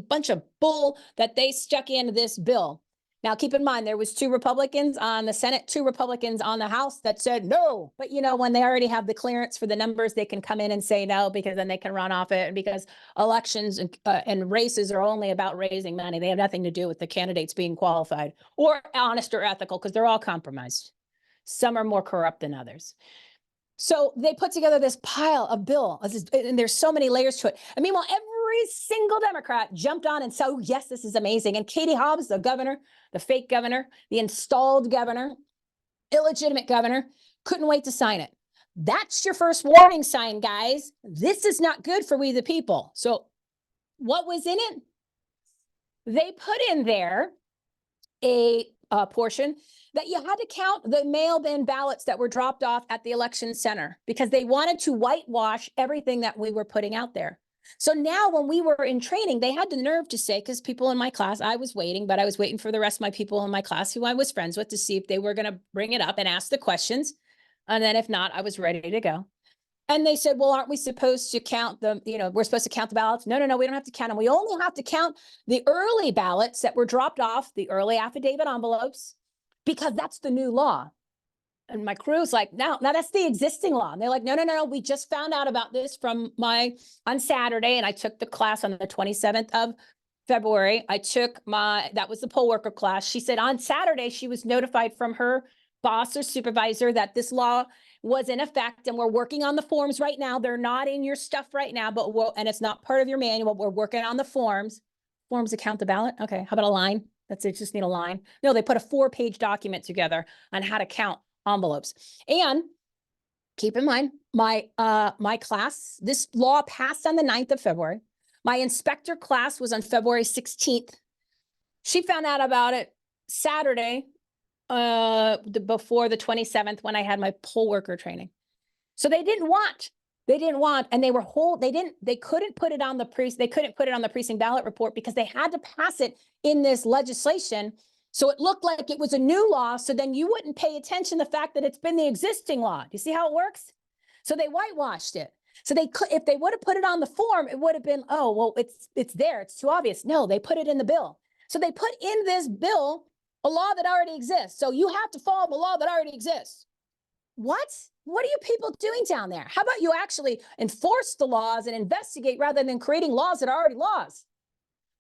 bunch of bull that they stuck into this bill. Now, keep in mind, there was 2 Republicans on the Senate, 2 Republicans on the House that said no. But, when they already have the clearance for the numbers, they can come in and say no, because then they can run off it. And because elections and races are only about raising money. They have nothing to do with the candidates being qualified or honest or ethical, because they're all compromised. Some are more corrupt than others. So they put together this pile of bill, and there's so many layers to it. And meanwhile, every single Democrat jumped on and said, oh, yes, this is amazing. And Katie Hobbs, the governor, the fake governor, the installed governor, illegitimate governor, couldn't wait to sign it. That's your first warning sign, guys. This is not good for we the people. So what was in it? They put in there a portion that you had to count the mail-in ballots that were dropped off at the election center, because they wanted to whitewash everything that we were putting out there. So now when we were in training, they had the nerve to say, because people in my class, I was waiting for the rest of my people in my class who I was friends with to see if they were going to bring it up and ask the questions. And then if not, I was ready to go. And they said, well, aren't we supposed to count we're supposed to count the ballots? No, we don't have to count them. We only have to count the early ballots that were dropped off, the early affidavit envelopes, because that's the new law. And my crew's like, no, that's the existing law. And they're like, no, we just found out about this on Saturday. And I took the class on the 27th of February. That was the poll worker class. She said on Saturday, she was notified from her boss or supervisor that this law was in effect, and we're working on the forms right now. They're not in your stuff right now, and it's not part of your manual. We're working on the forms to count the ballot. Okay, how about a line? That's it, just need a line. No, they put a 4-page document together on how to count envelopes. And keep in mind, my class, this law passed on the 9th of February. My inspector class was on February 16th. She found out about it Saturday, before the 27th, when I had my poll worker training. So they didn't want, and they couldn't put it on the precinct ballot report, because they had to pass it in this legislation. So it looked like it was a new law. So then you wouldn't pay attention to the fact that it's been the existing law. Do you see how it works? So they whitewashed it. So they could, if they would have put it on the form, it would have been, oh, well, it's there. It's too obvious. No, they put it in the bill. So they put in this bill a law that already exists. So you have to follow the law that already exists. What? What are you people doing down there? How about you actually enforce the laws and investigate rather than creating laws that are already laws?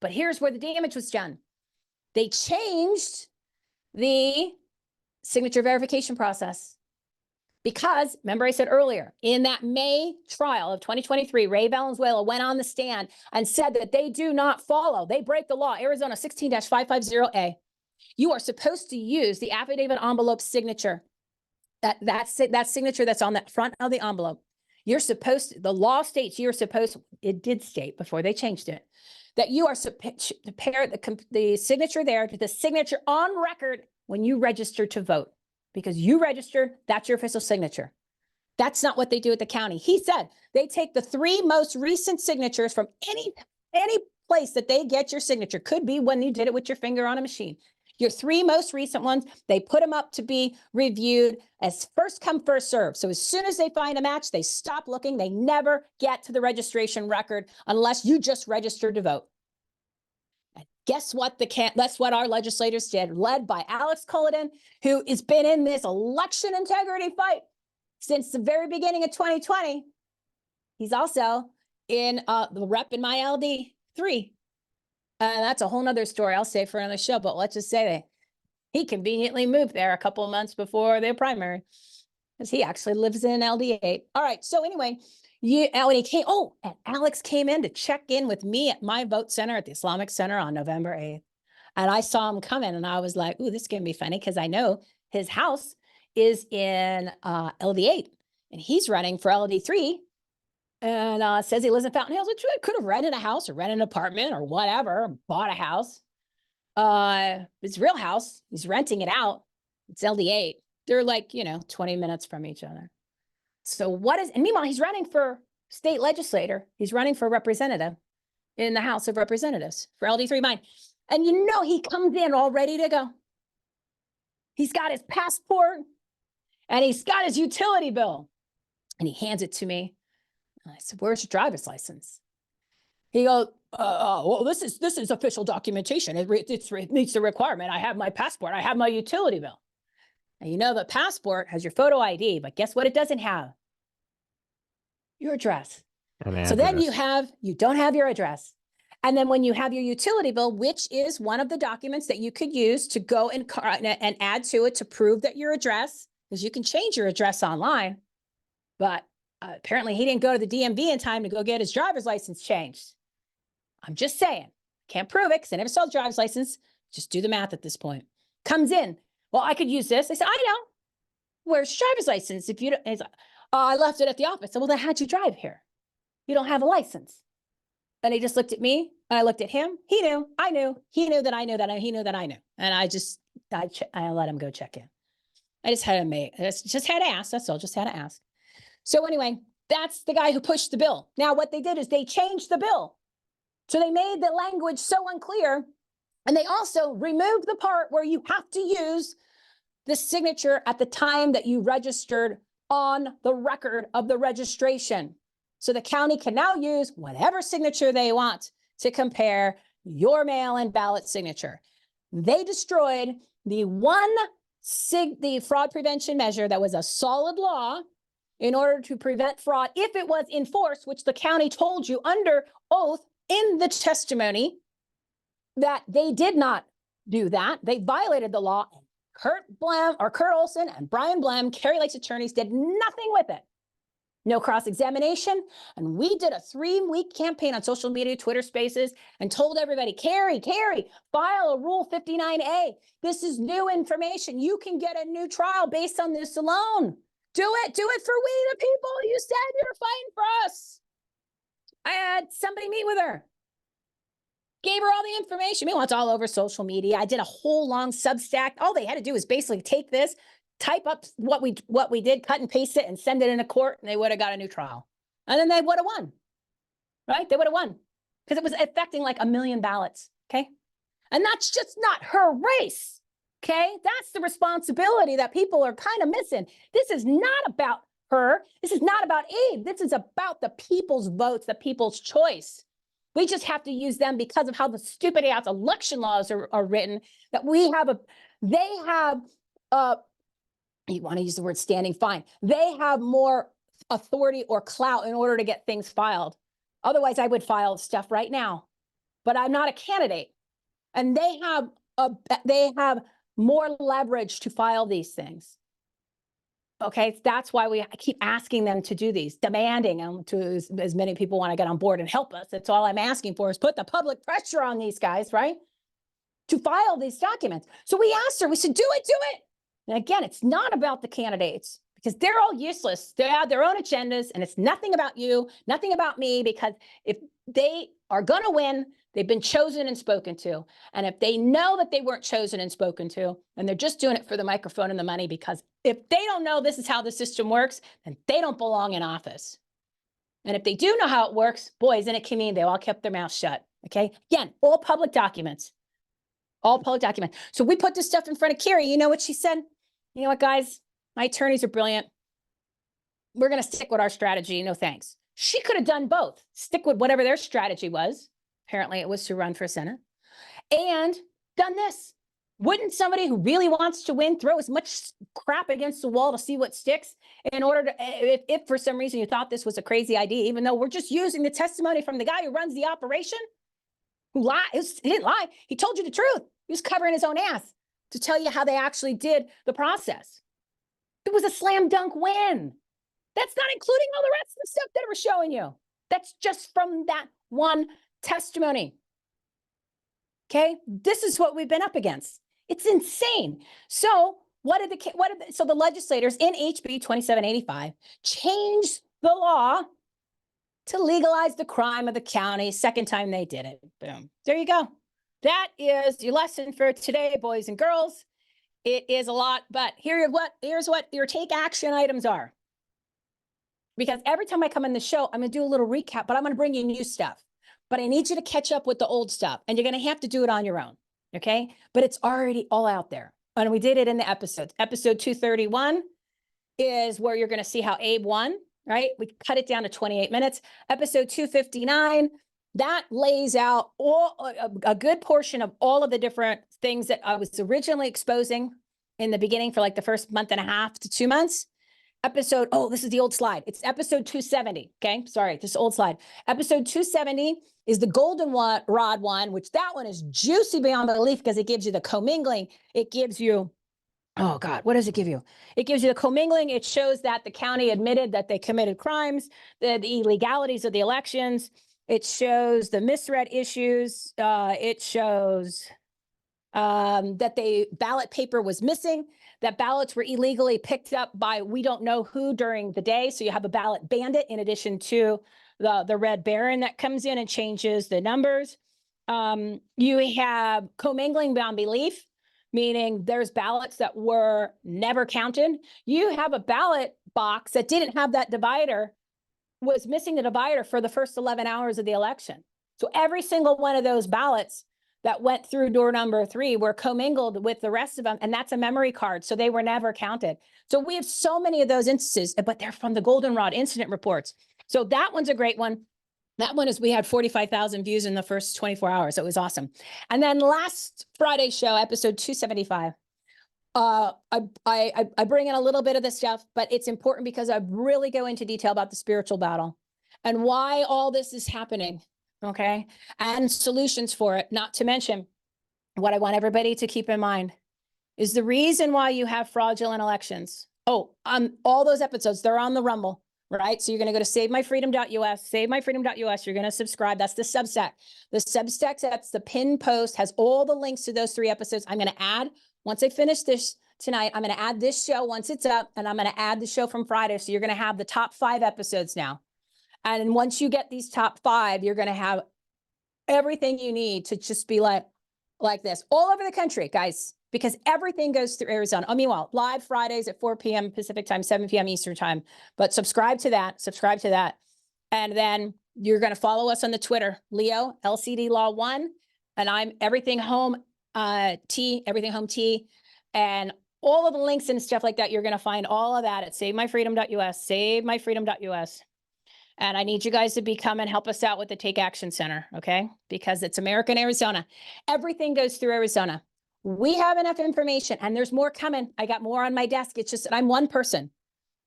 But here's where the damage was done. They changed the signature verification process. Because, remember I said earlier, in that May trial of 2023, Ray Valenzuela went on the stand and said that they do not follow, they break the law, Arizona 16-550A. You are supposed to use the affidavit envelope signature, that signature that's on the front of the envelope. You're supposed to, the law states you're supposed, it did state before they changed it, that you are supposed to pair the signature there to the signature on record when you register to vote. Because you register, that's your official signature. That's not what they do at the county. He said they take the 3 most recent signatures from any place that they get your signature. Could be when you did it with your finger on a machine. Your 3 most recent ones, they put them up to be reviewed as first come, first serve. So as soon as they find a match, they stop looking. They never get to the registration record unless you just registered to vote. Guess what? That's what our legislators did, led by Alex Culloden, who has been in this election integrity fight since the very beginning of 2020. He's also in the rep in my LD3. That's a whole nother story I'll save for another show, but let's just say that he conveniently moved there a couple of months before their primary, because he actually lives in LD8. All right, so anyway, when he came, and Alex came in to check in with me at my vote center at the Islamic Center on November 8th. And I saw him coming and I was like, ooh, this is going to be funny because I know his house is in LD8 and he's running for LD3 and says he lives in Fountain Hills, which I could have rented a house or rented an apartment or whatever, bought a house. It's a real house. He's renting it out. It's LD8. They're like, 20 minutes from each other. So and meanwhile, he's running for state legislator. He's running for representative in the House of Representatives for LD3 mine. And he comes in all ready to go. He's got his passport and he's got his utility bill and he hands it to me. And I said, where's your driver's license? He goes, well, this is official documentation. It meets the requirement. I have my passport. I have my utility bill. And the passport has your photo ID, but guess what it doesn't have? Your address. So then you don't have your address. And then when you have your utility bill, which is one of the documents that you could use to go and add to it to prove that your address, because you can change your address online, but apparently he didn't go to the DMV in time to go get his driver's license changed. I'm just saying, can't prove it because I never saw the driver's license. Just do the math at this point. Comes in. Well, I could use this. I said, I know. Where's your driver's license? If you don't, I left it at the office. I said, well, then how'd you drive here? You don't have a license. And he just looked at me. And I looked at him. He knew. I knew. He knew that I knew that he knew that I knew. And I let him go check in. I just had to ask. That's all. Just had to ask. So anyway, that's the guy who pushed the bill. Now, what they did is they changed the bill. So they made the language so unclear. And they also removed the part where you have to use the signature at the time that you registered on the record of the registration. So the county can now use whatever signature they want to compare your mail-in ballot signature. They destroyed the fraud prevention measure that was a solid law in order to prevent fraud if it was enforced, which the county told you under oath in the testimony that they did not do that. They violated the law. Kurt Olson and Brian Blem, Kerry Lake's attorneys, did nothing with it. No cross-examination. And we did a 3-week campaign on social media, Twitter Spaces, and told everybody, Kerry, file a Rule 59A. This is new information. You can get a new trial based on this alone. Do it for we the people. You said you're fighting for us. I had somebody meet with her. Gave her all the information. Meanwhile, it's all over social media. I did a whole long Substack. All they had to do was basically take this, type up what we did, cut and paste it, and send it into court, and they would have got a new trial. And then they would have won, right? They would have won because it was affecting like 1 million ballots, okay? And that's just not her race, okay? That's the responsibility that people are kind of missing. This is not about her. This is not about Abe. This is about the people's votes, the people's choice. We just have to use them because of how the stupid ass election laws are written, that they have, you want to use the word standing, fine. They have more authority or clout in order to get things filed. Otherwise, I would file stuff right now, but I'm not a candidate. And they have more leverage to file these things. Okay, that's why I keep asking them to do these, demanding them to as many people want to get on board and help us. That's all I'm asking for, is put the public pressure on these guys, right? To file these documents. So we asked her, we said, do it. And again, it's not about the candidates, because they're all useless. They have their own agendas, and it's nothing about you, nothing about me, because if they are going to win, they've been chosen and spoken to. And if they know that they weren't chosen and spoken to, and they're just doing it for the microphone and the money, because if they don't know this is how the system works, then they don't belong in office. And if they do know how it works, boy, isn't it convenient, they all kept their mouths shut. Okay, again, all public documents. All public documents. So we put this stuff in front of Carrie. You know what she said? You know what, guys? My attorneys are brilliant. We're going to stick with our strategy. No thanks. She could have done both. Stick with whatever their strategy was. Apparently it was to run for Senate. And done this. Wouldn't somebody who really wants to win throw as much crap against the wall to see what sticks in order to, if for some reason you thought this was a crazy idea, even though we're just using the testimony from the guy who runs the operation, who lied, he didn't lie. He told you the truth. He was covering his own ass to tell you how they actually did the process. It was a slam dunk win. That's not including all the rest of the stuff that we're showing you. That's just from that one testimony. Okay, this is what we've been up against. It's insane. So so the legislators in HB 2785 changed the law to legalize the crime of the county. Second time they did it. Boom. There you go. That is your lesson for today, boys and girls. It is a lot, but here's what your take action items are. Because every time I come in the show, I'm going to do a little recap, but I'm going to bring you new stuff. But I need you to catch up with the old stuff, and you're going to have to do it on your own. Okay? But it's already all out there. And we did it in the episodes. Episode 231 is where you're going to see how Abe won, right? We cut it down to 28 minutes. Episode 259, that lays out a good portion of all of the different things that I was originally exposing in the beginning for like the first month and a half to 2 months. This is the old slide. It's episode 270. Okay, sorry, this old slide. Episode 270 is the goldenrod one, which that one is juicy beyond belief because it gives you the commingling. It gives you, oh God, what does it give you? It gives you the commingling. It shows that the county admitted that they committed crimes, the illegalities of the elections. It shows the misread issues. It shows that ballot paper was missing, that ballots were illegally picked up by we don't know who during the day. So you have a ballot bandit in addition to the Red Baron that comes in and changes the numbers. You have commingling beyond belief, meaning there's ballots that were never counted. You have a ballot box that didn't have that divider, was missing the divider for the first 11 hours of the election. So every single one of those ballots that went through door number 3 were commingled with the rest of them, and that's a memory card, so they were never counted. So we have so many of those instances, but they're from the Goldenrod incident reports. So that one's a great one. That one is, we had 45,000 views in the first 24 hours. It was awesome. And then last Friday's show, episode 275, I bring in a little bit of this stuff, but it's important because I really go into detail about the spiritual battle and why all this is happening. Okay. And solutions for it. Not to mention, what I want everybody to keep in mind is the reason why you have fraudulent elections. All those episodes, they're on the Rumble, right? So you're going to go to savemyfreedom.us, you're going to subscribe. That's the Substack. The Substack, that's the pinned post, has all the links to those 3 episodes. I'm going to add, once I finish this tonight, I'm going to add this show once it's up, and I'm going to add the show from Friday. So you're going to have the top 5 episodes now. And once you get these top 5, you're going to have everything you need to just be like this all over the country, guys, because everything goes through Arizona. I mean, well, live Fridays at 4 p.m. Pacific time, 7 p.m. Eastern time, but subscribe to that. And then you're going to follow us on the Twitter, Leo, LCD Law 1, and I'm Everything Home T, Everything Home T. And all of the links and stuff like that, you're going to find all of that at savemyfreedom.us, savemyfreedom.us. And I need you guys to come and help us out with the Take Action Center, okay? Because it's America in Arizona. Everything goes through Arizona. We have enough information, and there's more coming. I got more on my desk. It's just that I'm one person,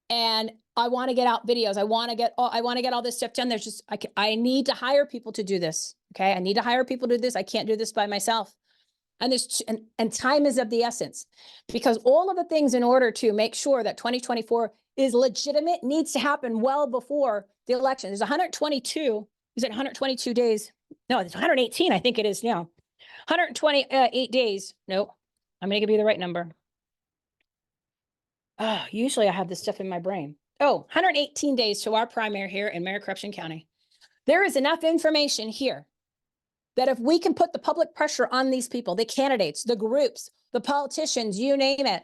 and I want to get out videos. I want to get all this stuff done. There's just I need to hire people to do this, okay? I need to hire people to do this. I can't do this by myself. And and time is of the essence, because all of the things in order to make sure that 2024 is legitimate needs to happen well before the election. There's 122, is it 122 days? No, it's 118, I think it is now. 128 days. No, I'm going to give you the right number. Usually I have this stuff in my brain. 118 days to our primary here in Maricopa County. There is enough information here that if we can put the public pressure on these people, the candidates, the groups, the politicians, you name it,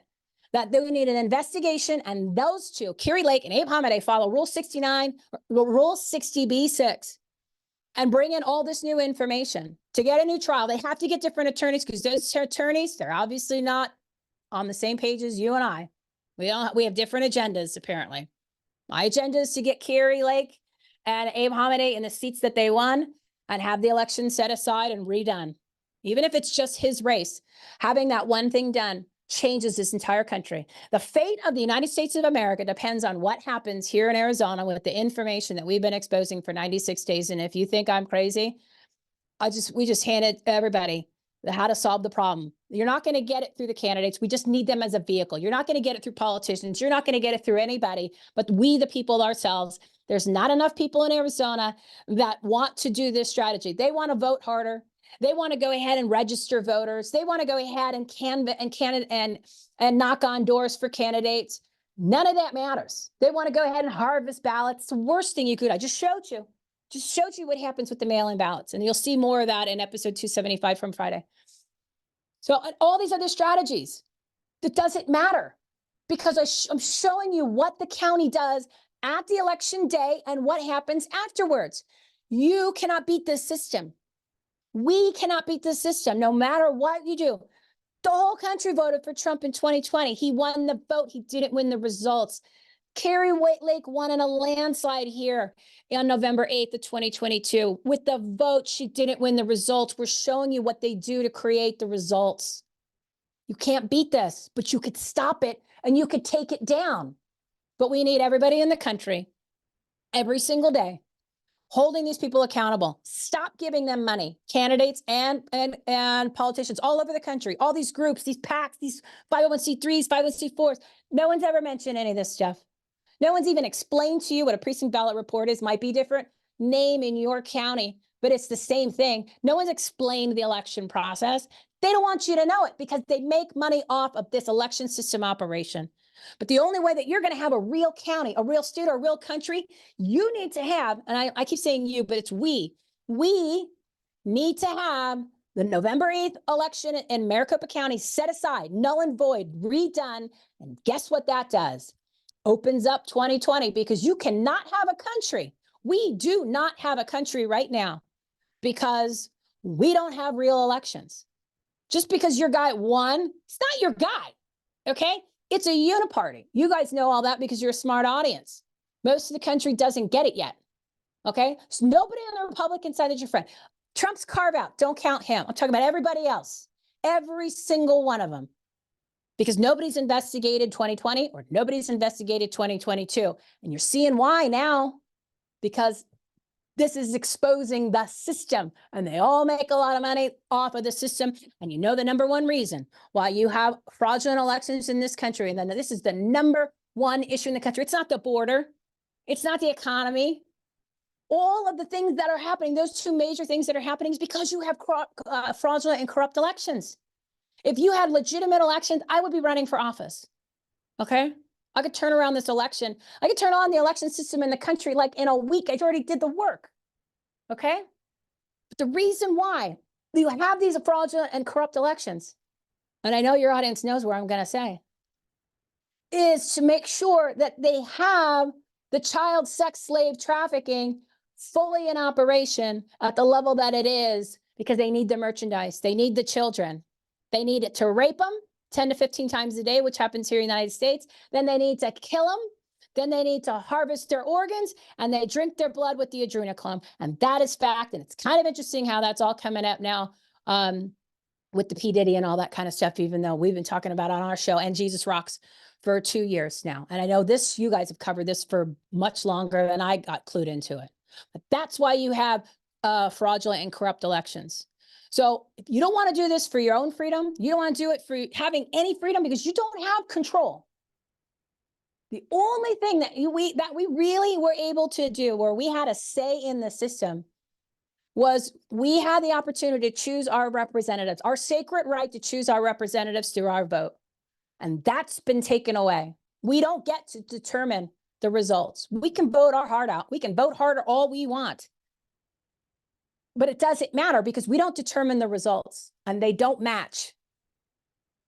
that they need an investigation, and those two, Kari Lake and Abe Hamadeh, follow Rule 69, Rule 60B6, and bring in all this new information to get a new trial. They have to get different attorneys, because those attorneys, they're obviously not on the same page as you and I. We have different agendas, apparently. My agenda is to get Kari Lake and Abe Hamadeh in the seats that they won and have the election set aside and redone. Even if it's just his race, having that one thing done changes this entire country. The fate of the United States of America depends on what happens here in Arizona with the information that we've been exposing for 96 days. And if you think I'm crazy, we just handed everybody how to solve the problem. You're not going to get it through the candidates. We just need them as a vehicle. You're not going to get it through politicians. You're not going to get it through anybody, but we, the people ourselves. There's not enough people in Arizona that want to do this strategy. They want to vote harder. They want to go ahead and register voters. They want to go ahead and and knock on doors for candidates. None of that matters. They want to go ahead and harvest ballots. It's the worst thing you could. I just showed you what happens with the mail-in ballots, and you'll see more of that in episode 275 from Friday. So all these other strategies, that doesn't matter, because I'm showing you what the county does at the election day and what happens afterwards. You cannot beat this system. We cannot beat this system, no matter what you do. The whole country voted for Trump in 2020. He won the vote. He didn't win the results. Kari Lake won in a landslide here on November 8th of 2022. With the vote, she didn't win the results. We're showing you what they do to create the results. You can't beat this, but you could stop it and you could take it down. But we need everybody in the country, every single day, holding these people accountable. Stop giving them money, candidates and politicians all over the country, all these groups, these PACs, these 501c3s, 501c4s. No one's ever mentioned any of this stuff. No one's even explained to you what a precinct ballot report is. Might be different name in your county, but it's the same thing. No one's explained the election process. They don't want you to know it because they make money off of this election system operation. But the only way that you're going to have a real county, a real state, or a real country, you need to have, and I keep saying you, but it's we need to have the November 8th election in Maricopa County set aside, null and void, redone. And guess what that does? Opens up 2020, because you cannot have a country. We do not have a country right now because we don't have real elections. Just because your guy won, it's not your guy, okay? It's a uniparty. You guys know all that because you're a smart audience. Most of the country doesn't get it yet, okay? So nobody on the Republican side is your friend. Trump's carve-out, don't count him. I'm talking about everybody else, every single one of them. Because nobody's investigated 2020 or nobody's investigated 2022. And you're seeing why now, because this is exposing the system and they all make a lot of money off of the system. And you know the number one reason why you have fraudulent elections in this country. And then this is the number one issue in the country. It's not the border. It's not the economy. All of the things that are happening, those two major things that are happening, is because you have fraudulent and corrupt elections. If you had legitimate elections, I would be running for office, okay? I could turn around this election. I could turn on the election system in the country like in a week. I already did the work, okay? But the reason why you have these fraudulent and corrupt elections, and I know your audience knows where I'm going to say, is to make sure that they have the child sex slave trafficking fully in operation at the level that it is, because they need the merchandise. They need the children. They need it to rape them. 10 to 15 times a day, which happens here in the United States. Then they need to kill them. Then they need to harvest their organs, and they drink their blood with the adrenochrome. And that is fact. And it's kind of interesting how that's all coming up now with the P. Diddy and all that kind of stuff, even though we've been talking about it on our show and Jesus Rocks for 2 years now. And I know this, you guys have covered this for much longer than I got clued into it. But that's why you have fraudulent and corrupt elections. So if you don't want to do this for your own freedom, you don't want to do it for having any freedom because you don't have control. The only thing that we really were able to do where we had a say in the system was we had the opportunity to choose our representatives, our sacred right to choose our representatives through our vote. And that's been taken away. We don't get to determine the results. We can vote our heart out. We can vote harder all we want. But it doesn't matter because we don't determine the results and they don't match.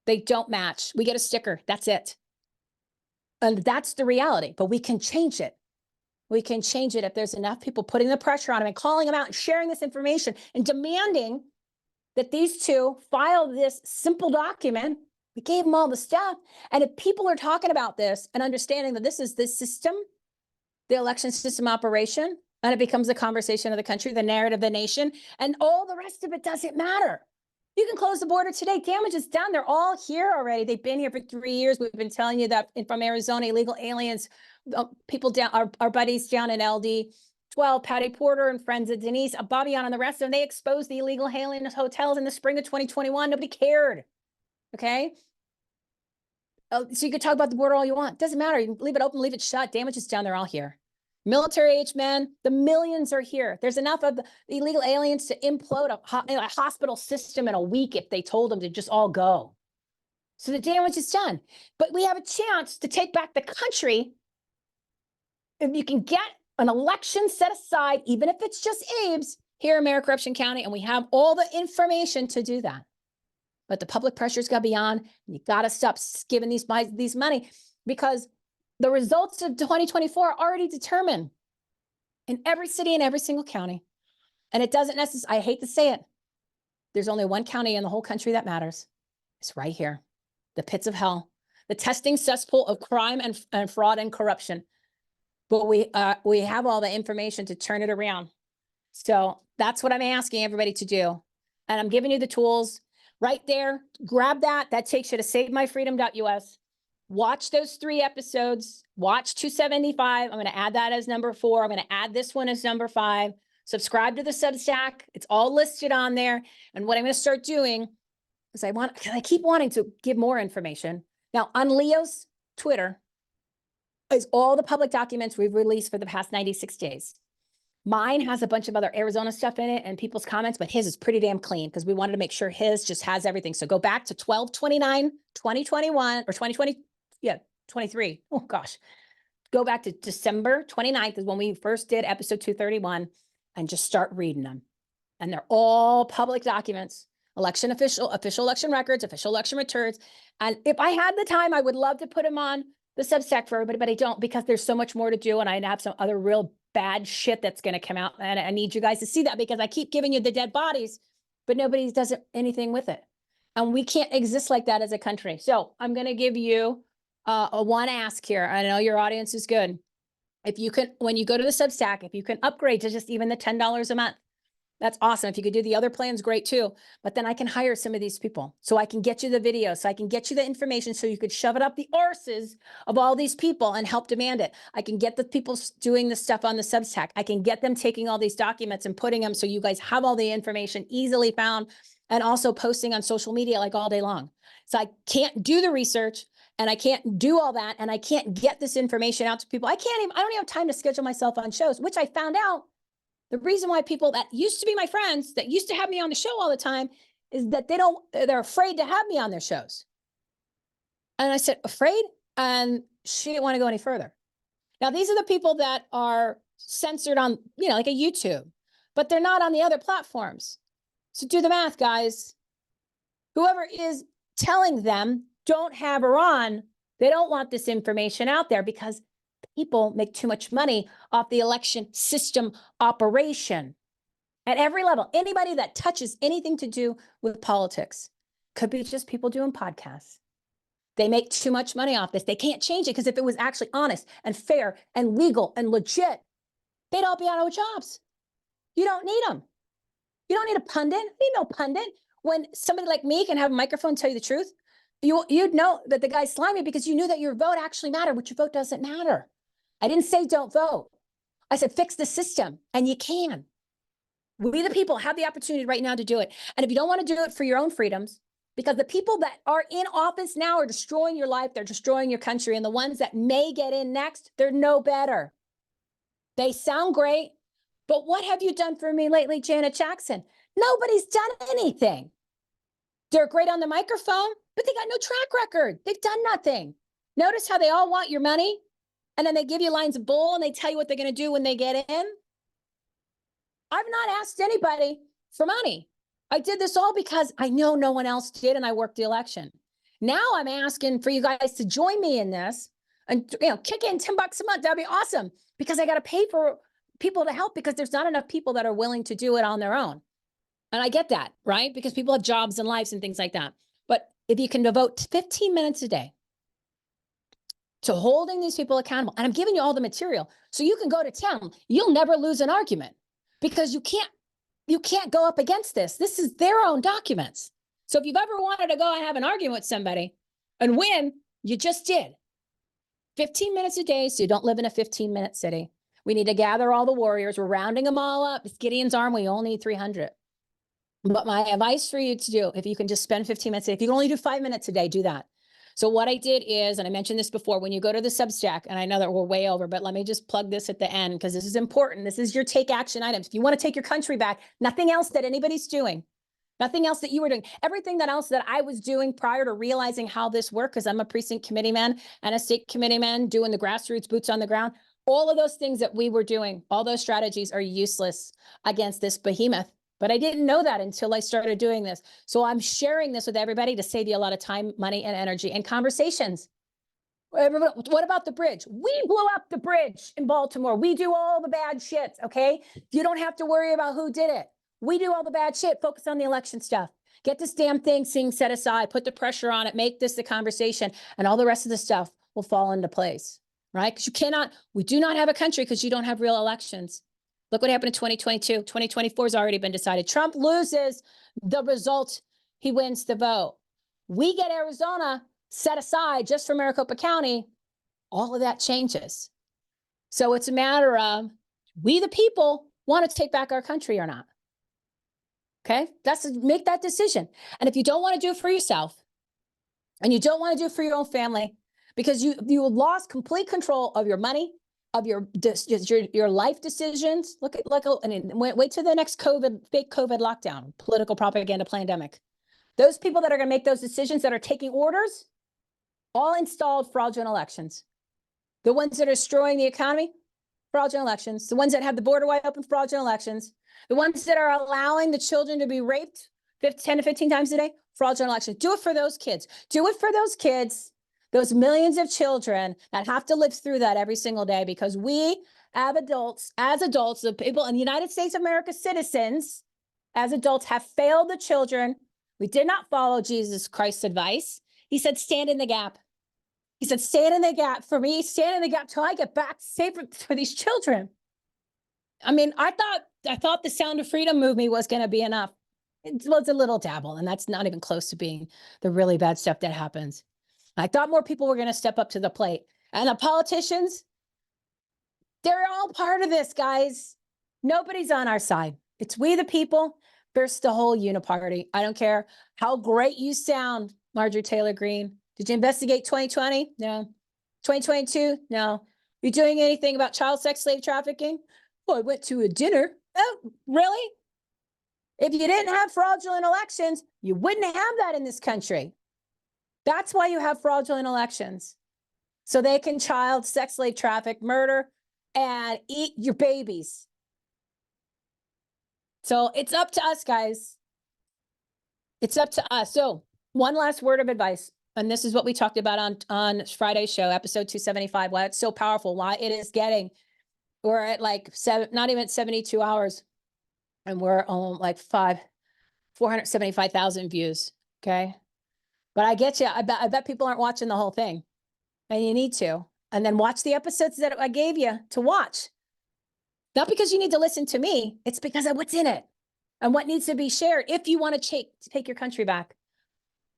They don't match. We get a sticker. That's it. And that's the reality, but we can change it. We can change it if there's enough people putting the pressure on them and calling them out and sharing this information and demanding that these two file this simple document. We gave them all the stuff. And if people are talking about this and understanding that this is the system, the election system operation, and it becomes the conversation of the country, the narrative of the nation, and all the rest of it doesn't matter. You can close the border today. Damage is done. They're all here already. They've been here for 3 years. We've been telling you that from Arizona, illegal aliens, people down, our buddies down in LD 12, Patty Porter and friends of Denise, Bobby on and the rest of them, they exposed the illegal alien hotels in the spring of 2021. Nobody cared. Okay. So you could talk about the border all you want. Doesn't matter. You can leave it open, leave it shut. Damage is done. They're all here. Military age men, the millions are here. There's enough of the illegal aliens to implode a hospital system in a week if they told them to just all go. So the damage is done. But we have a chance to take back the country if you can get an election set aside, even if it's just Abe's here in Maricopa County, and we have all the information to do that. But the public pressure's got to be on. You got to stop giving these money because the results of 2024 are already determined in every city and every single county. And it doesn't necessarily, I hate to say it, there's only one county in the whole country that matters. It's right here, the pits of hell, the testing cesspool of crime and fraud and corruption. But we have all the information to turn it around. So that's what I'm asking everybody to do. And I'm giving you the tools right there. Grab that. That takes you to savemyfreedom.us. Watch those 3 episodes. Watch 275. I'm going to add that as number 4. I'm going to add this one as number 5. Subscribe to the Substack. It's all listed on there. And what I'm going to start doing is I keep wanting to give more information. Now on Leo's Twitter is all the public documents we've released for the past 96 days. Mine has a bunch of other Arizona stuff in it and people's comments, but his is pretty damn clean because we wanted to make sure his just has everything. So go back to 12/29/2021 or 2020. Yeah, 23. Oh gosh. Go back to December 29th is when we first did episode 231 and just start reading them. And they're all public documents, official election records, official election returns. And if I had the time, I would love to put them on the Substack for everybody, but I don't because there's so much more to do. And I have some other real bad shit that's going to come out. And I need you guys to see that because I keep giving you the dead bodies, but nobody does anything with it. And we can't exist like that as a country. So I'm going to give you a one ask here. I know your audience is good. If you can, when you go to the Substack, if you can upgrade to just even the $10 a month, that's awesome. If you could do the other plans, great too. But then I can hire some of these people so I can get you the video, so I can get you the information so you could shove it up the arses of all these people and help demand it. I can get the people doing the stuff on the Substack. I can get them taking all these documents and putting them so you guys have all the information easily found and also posting on social media like all day long. So I can't do the research and I can't do all that and I can't get this information out to people. I don't even have time to schedule myself on shows, which I found out. The reason why people that used to be my friends, that used to have me on the show all the time, is that they're afraid to have me on their shows. And I said, afraid? And she didn't want to go any further. Now, these are the people that are censored on, like a YouTube, but they're not on the other platforms. So do the math, guys. Whoever is telling them don't have her on, they don't want this information out there because people make too much money off the election system operation at every level. Anybody that touches anything to do with politics, could be just people doing podcasts, They make too much money off this. They can't change it because if it was actually honest and fair and legal and legit, they'd all be out of jobs. You don't need them. You don't need a pundit. You need no pundit. When somebody like me can have a microphone tell you the truth, you'd know that the guy's slimy because you knew that your vote actually mattered, but your vote doesn't matter. I didn't say don't vote. I said fix the system, and you can. We, the people, have the opportunity right now to do it. And if you don't want to do it for your own freedoms, because the people that are in office now are destroying your life, they're destroying your country, and the ones that may get in next, they're no better. They sound great, but what have you done for me lately, Janet Jackson? Nobody's done anything. They're great on the microphone, but they got no track record. They've done nothing. Notice how they all want your money, and then they give you lines of bull, and they tell you what they're going to do when they get in. I've not asked anybody for money. I did this all because I know no one else did, and I worked the election. Now I'm asking for you guys to join me in this and, kick in $10 a month. That'd be awesome, because I got to pay for people to help because there's not enough people that are willing to do it on their own. And I get that, right? Because people have jobs and lives and things like that. But if you can devote 15 minutes a day to holding these people accountable, and I'm giving you all the material so you can go to town, you'll never lose an argument because you can't go up against this. This is their own documents. So if you've ever wanted to go and have an argument with somebody and win, you just did. 15 minutes a day so you don't live in a 15-minute city. We need to gather all the warriors. We're rounding them all up. It's Gideon's army. We only need 300. But my advice for you to do, if you can just spend 15 minutes a day, if you can only do 5 minutes a day, do that. So what I did is, and I mentioned this before, when you go to the Substack, and I know that we're way over, but let me just plug this at the end because this is important. This is your take action items. If you want to take your country back, nothing else that anybody's doing, nothing else that you were doing, everything that else that I was doing prior to realizing how this worked, because I'm a precinct committee man and a state committee man doing the grassroots boots on the ground. All of those things that we were doing, all those strategies are useless against this behemoth. But I didn't know that until I started doing this. So I'm sharing this with everybody to save you a lot of time, money, and energy and conversations. What about the bridge? We blew up the bridge in Baltimore. We do all the bad shit, okay? You don't have to worry about who did it. We do all the bad shit. Focus on the election stuff. Get this damn thing set aside. Put the pressure on it. Make this the conversation. And all the rest of the stuff will fall into place, right? Because we do not have a country because you don't have real elections. Look what happened in 2022. 2024 has already been decided. Trump loses the result. He wins the vote. We get Arizona set aside just for Maricopa County. All of that changes. So it's a matter of we, the people, want to take back our country or not. Okay? Make that decision. And if you don't want to do it for yourself and you don't want to do it for your own family because you lost complete control of your money, of your life decisions. Wait till the next fake COVID lockdown, political propaganda pandemic. Those people that are going to make those decisions that are taking orders, all installed fraudulent elections. The ones that are destroying the economy, fraudulent elections. The ones that have the border wide open, fraudulent elections. The ones that are allowing the children to be raped 10 to 15 times a day, fraudulent elections. Do it for those kids. Do it for those kids. Those millions of children that have to live through that every single day because we, as adults, the people in the United States of America, citizens, as adults, have failed the children. We did not follow Jesus Christ's advice. He said, stand in the gap. He said, stand in the gap for me, stand in the gap till I get back safe for these children. I mean, I thought the Sound of Freedom movie was going to be enough. It was a little dabble, and that's not even close to being the really bad stuff that happens. I thought more people were going to step up to the plate. And the politicians, they're all part of this, guys. Nobody's on our side. It's we, the people, versus the whole uniparty. I don't care how great you sound, Marjorie Taylor Greene. Did you investigate 2020? No. 2022? No. You doing anything about child sex slave trafficking? Well, I went to a dinner. Oh, really? If you didn't have fraudulent elections, you wouldn't have that in this country. That's why you have fraudulent elections. So they can child sex slave traffic, murder, and eat your babies. So it's up to us, guys. It's up to us. So one last word of advice. And this is what we talked about on Friday's show, episode 275, why it's so powerful, why it is we're at like not even 72 hours. And we're on like 475,000 views. Okay. But I get you. I bet people aren't watching the whole thing, and you need to. And then watch the episodes that I gave you to watch. Not because you need to listen to me, it's because of what's in it and what needs to be shared if you want to take your country back.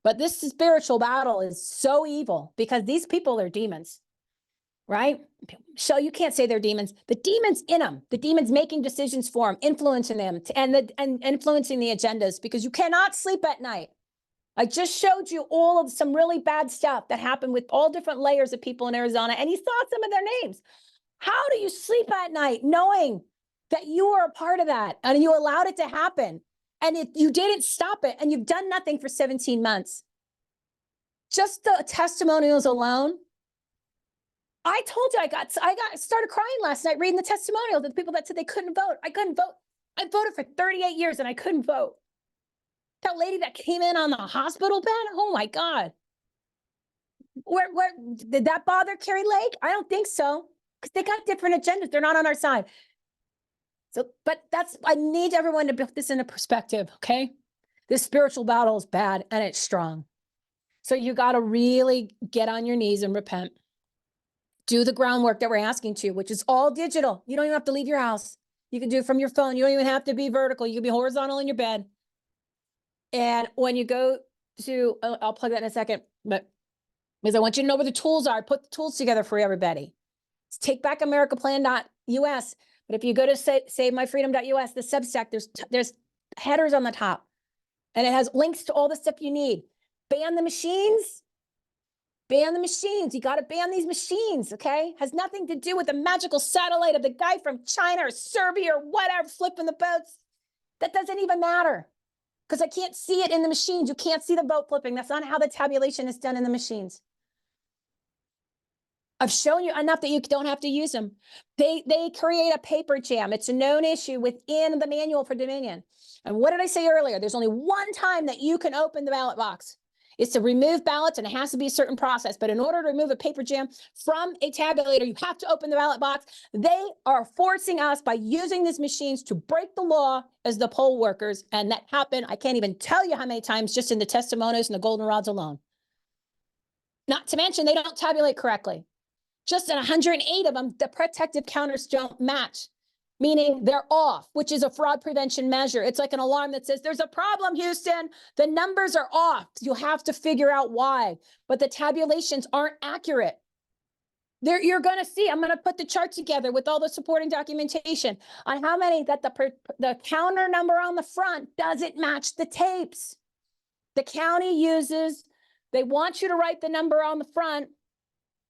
But this spiritual battle is so evil because these people are demons, right? So you can't say they're demons. The demons in them, the demons making decisions for them, influencing them, and influencing the agendas, because you cannot sleep at night. I just showed you all of some really bad stuff that happened with all different layers of people in Arizona, and you saw some of their names. How do you sleep at night knowing that you are a part of that and you allowed it to happen? And if you didn't stop it and you've done nothing for 17 months, just the testimonials alone. I told you I started crying last night reading the testimonials of the people that said they couldn't vote. I couldn't vote. I voted for 38 years and I couldn't vote. That lady that came in on the hospital bed, oh my God. Where did that bother Carrie Lake? I don't think so, because they got different agendas. They're not on our side. So, but I need everyone to put this into perspective, okay? This spiritual battle is bad and it's strong. So you got to really get on your knees and repent. Do the groundwork that we're asking to, which is all digital. You don't even have to leave your house. You can do it from your phone. You don't even have to be vertical. You can be horizontal in your bed. And when you go to, I'll plug that in a second, but because I want you to know where the tools are, put the tools together for everybody. It's takebackAmericaPlan.us. But if you go to SaveMyFreedom.us, the Substack, there's headers on the top, and it has links to all the stuff you need. Ban the machines. Ban the machines. You got to ban these machines, okay? Has nothing to do with the magical satellite of the guy from China or Serbia or whatever flipping the boats. That doesn't even matter, because I can't see it in the machines. You can't see the boat flipping. That's not how the tabulation is done in the machines. I've shown you enough that you don't have to use them. They create a paper jam. It's a known issue within the manual for Dominion. And what did I say earlier? There's only one time that you can open the ballot box. It's to remove ballots, and it has to be a certain process. But in order to remove a paper jam from a tabulator, you have to open the ballot box. They are forcing us by using these machines to break the law as the poll workers. And that happened, I can't even tell you how many times, just in the testimonials and the goldenrods alone. Not to mention, they don't tabulate correctly. Just in 108 of them, the protective counters don't match, meaning they're off, which is a fraud prevention measure. It's like an alarm that says, there's a problem, Houston. The numbers are off. You'll have to figure out why. But the tabulations aren't accurate. You're going to see, I'm going to put the chart together with all the supporting documentation on how many that the counter number on the front doesn't match the tapes. The county uses, they want you to write the number on the front.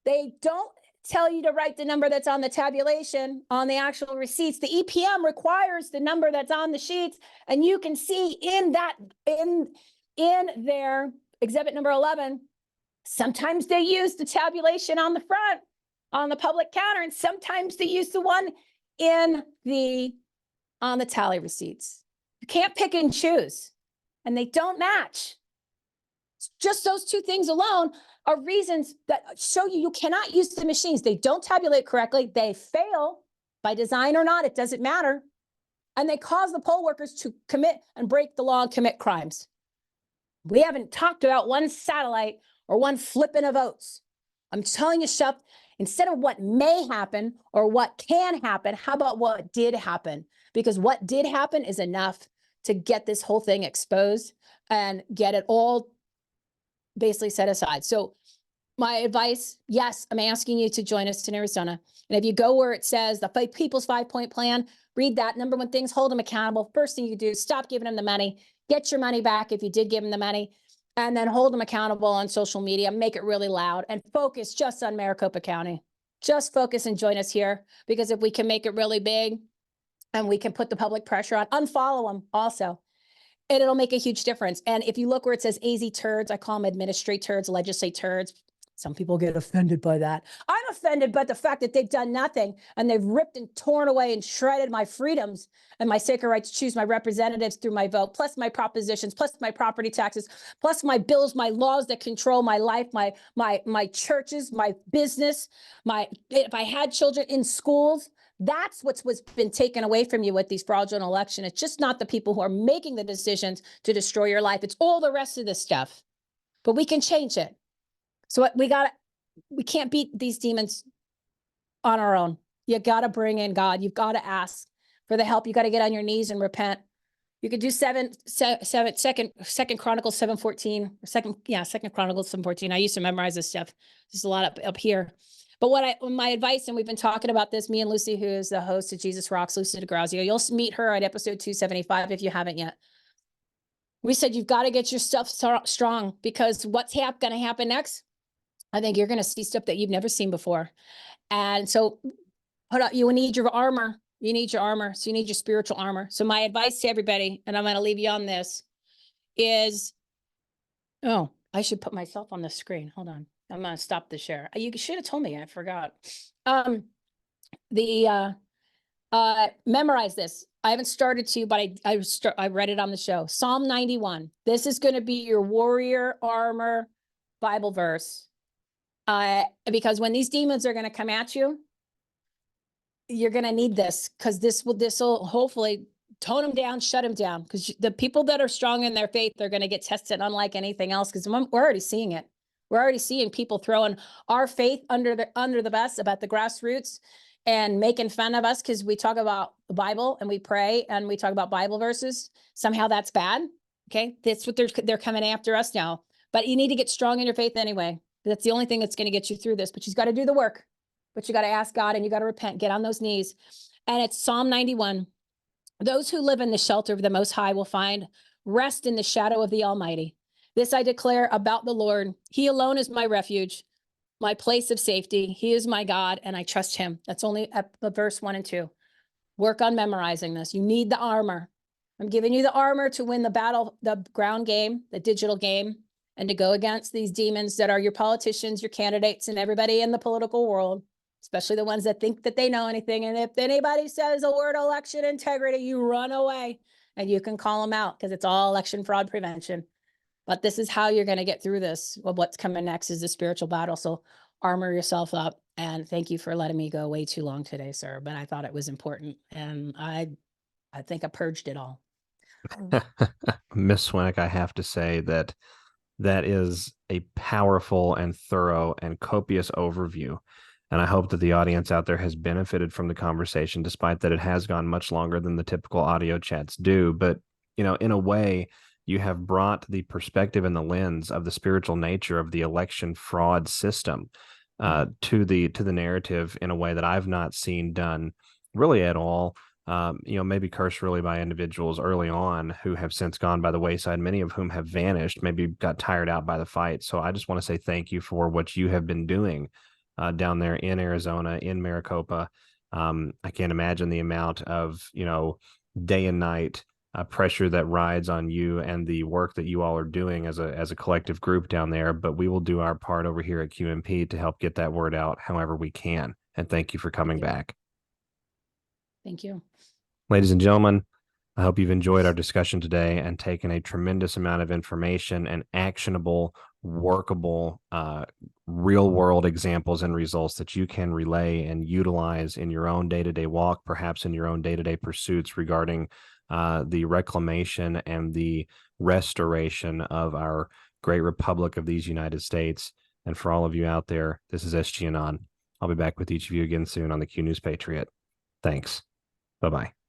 They don't tell you to write the number that's on the tabulation on the actual receipts. The EPM requires the number that's on the sheets, and you can see in their exhibit number 11, sometimes they use the tabulation on the front on the public counter, and sometimes they use the one on the tally receipts. You can't pick and choose, and they don't match. Just those two things alone are reasons that show you cannot use the machines. They don't tabulate correctly. They fail by design or not. It doesn't matter. And they cause the poll workers to commit and break the law and commit crimes. We haven't talked about one satellite or one flipping of votes. I'm telling you stuff, instead of what may happen or what can happen, how about what did happen? Because what did happen is enough to get this whole thing exposed and get it all basically set aside. So my advice, yes, I'm asking you to join us in Arizona. And if you go where it says the People's 5-Point Plan, read that. Number one things, hold them accountable. First thing you do, stop giving them the money, get your money back if you did give them the money, and then hold them accountable on social media, make it really loud, and focus just on Maricopa County. Just focus and join us here, because if we can make it really big and we can put the public pressure on, unfollow them also. And it'll make a huge difference. And if you look where it says AZ turds, I call them administrate turds, legislate turds. Some people get offended by that. I'm offended by the fact that they've done nothing, and they've ripped and torn away and shredded my freedoms and my sacred right to choose my representatives through my vote, plus my propositions, plus my property taxes, plus my bills, my laws that control my life, my churches, my business, if I had children in schools. That's what's been taken away from you with these fraudulent elections. It's just not the people who are making the decisions to destroy your life. It's all the rest of this stuff. but we can change it. So we can't beat these demons on our own. You got to bring in God. You've got to ask for the help. You got to get on your knees and repent. You could do Second Chronicles 7:14, or Second Chronicles 7:14. I used to memorize this stuff. There's a lot up here. But my advice, and we've been talking about this, me and Lucy, who is the host of Jesus Rocks, Lucy DeGrazio, you'll meet her at episode 275 if you haven't yet. We said you've got to get your stuff strong, because what's going to happen next? I think you're going to see stuff that you've never seen before. And so you need your armor. You need your armor. So you need your spiritual armor. So my advice to everybody, and I'm going to leave you on this, is, oh, I should put myself on the screen. Hold on. I'm going to stop the share. You should have told me. I forgot. Memorize this. I haven't started to, but I read it on the show. Psalm 91. This is going to be your warrior armor Bible verse. Because when these demons are going to come at you, you're going to need this, because this will hopefully tone them down, shut them down, because the people that are strong in their faith, they're going to get tested unlike anything else, because we're already seeing it. We're already seeing people throwing our faith under the bus about the grassroots and making fun of us because we talk about the Bible and we pray and we talk about Bible verses. Somehow that's bad. Okay. That's what they're coming after us now. But you need to get strong in your faith anyway. That's the only thing that's going to get you through this. But you've got to do the work. But you got to ask God and you got to repent, get on those knees. And it's Psalm 91. Those who live in the shelter of the Most High will find rest in the shadow of the Almighty. This I declare about the Lord. He alone is my refuge, my place of safety. He is my God, and I trust him. That's only verse 1 and 2. Work on memorizing this. You need the armor. I'm giving you the armor to win the battle, the ground game, the digital game, and to go against these demons that are your politicians, your candidates, and everybody in the political world, especially the ones that think that they know anything. And if anybody says the word election integrity, you run away and you can call them out, because it's all election fraud prevention. But this is how you're going to get through this. Well, what's coming next is the spiritual battle. So armor yourself up. And thank you for letting me go way too long today, sir. But I thought it was important. And I think I purged it all. Miss Swinick, I have to say that is a powerful and thorough and copious overview. And I hope that the audience out there has benefited from the conversation, despite that it has gone much longer than the typical audio chats do. But, in a way, you have brought the perspective and the lens of the spiritual nature of the election fraud system to the narrative in a way that I've not seen done really at all. Maybe cursorily by individuals early on who have since gone by the wayside, many of whom have vanished, maybe got tired out by the fight. So I just want to say thank you for what you have been doing down there in Arizona, in Maricopa. I can't imagine the amount of, day and night pressure that rides on you and the work that you all are doing as a collective group down there. But we will do our part over here at QMP to help get that word out however we can. And thank you for coming back. Thank you. Ladies and gentlemen, I hope you've enjoyed our discussion today and taken a tremendous amount of information and actionable, workable, real-world examples and results that you can relay and utilize in your own day-to-day walk, perhaps in your own day-to-day pursuits regarding the reclamation and the restoration of our great republic of these United States. And for all of you out there, this is SG Anon. I'll be back with each of you again soon on the Q News Patriot. Thanks. Bye-bye.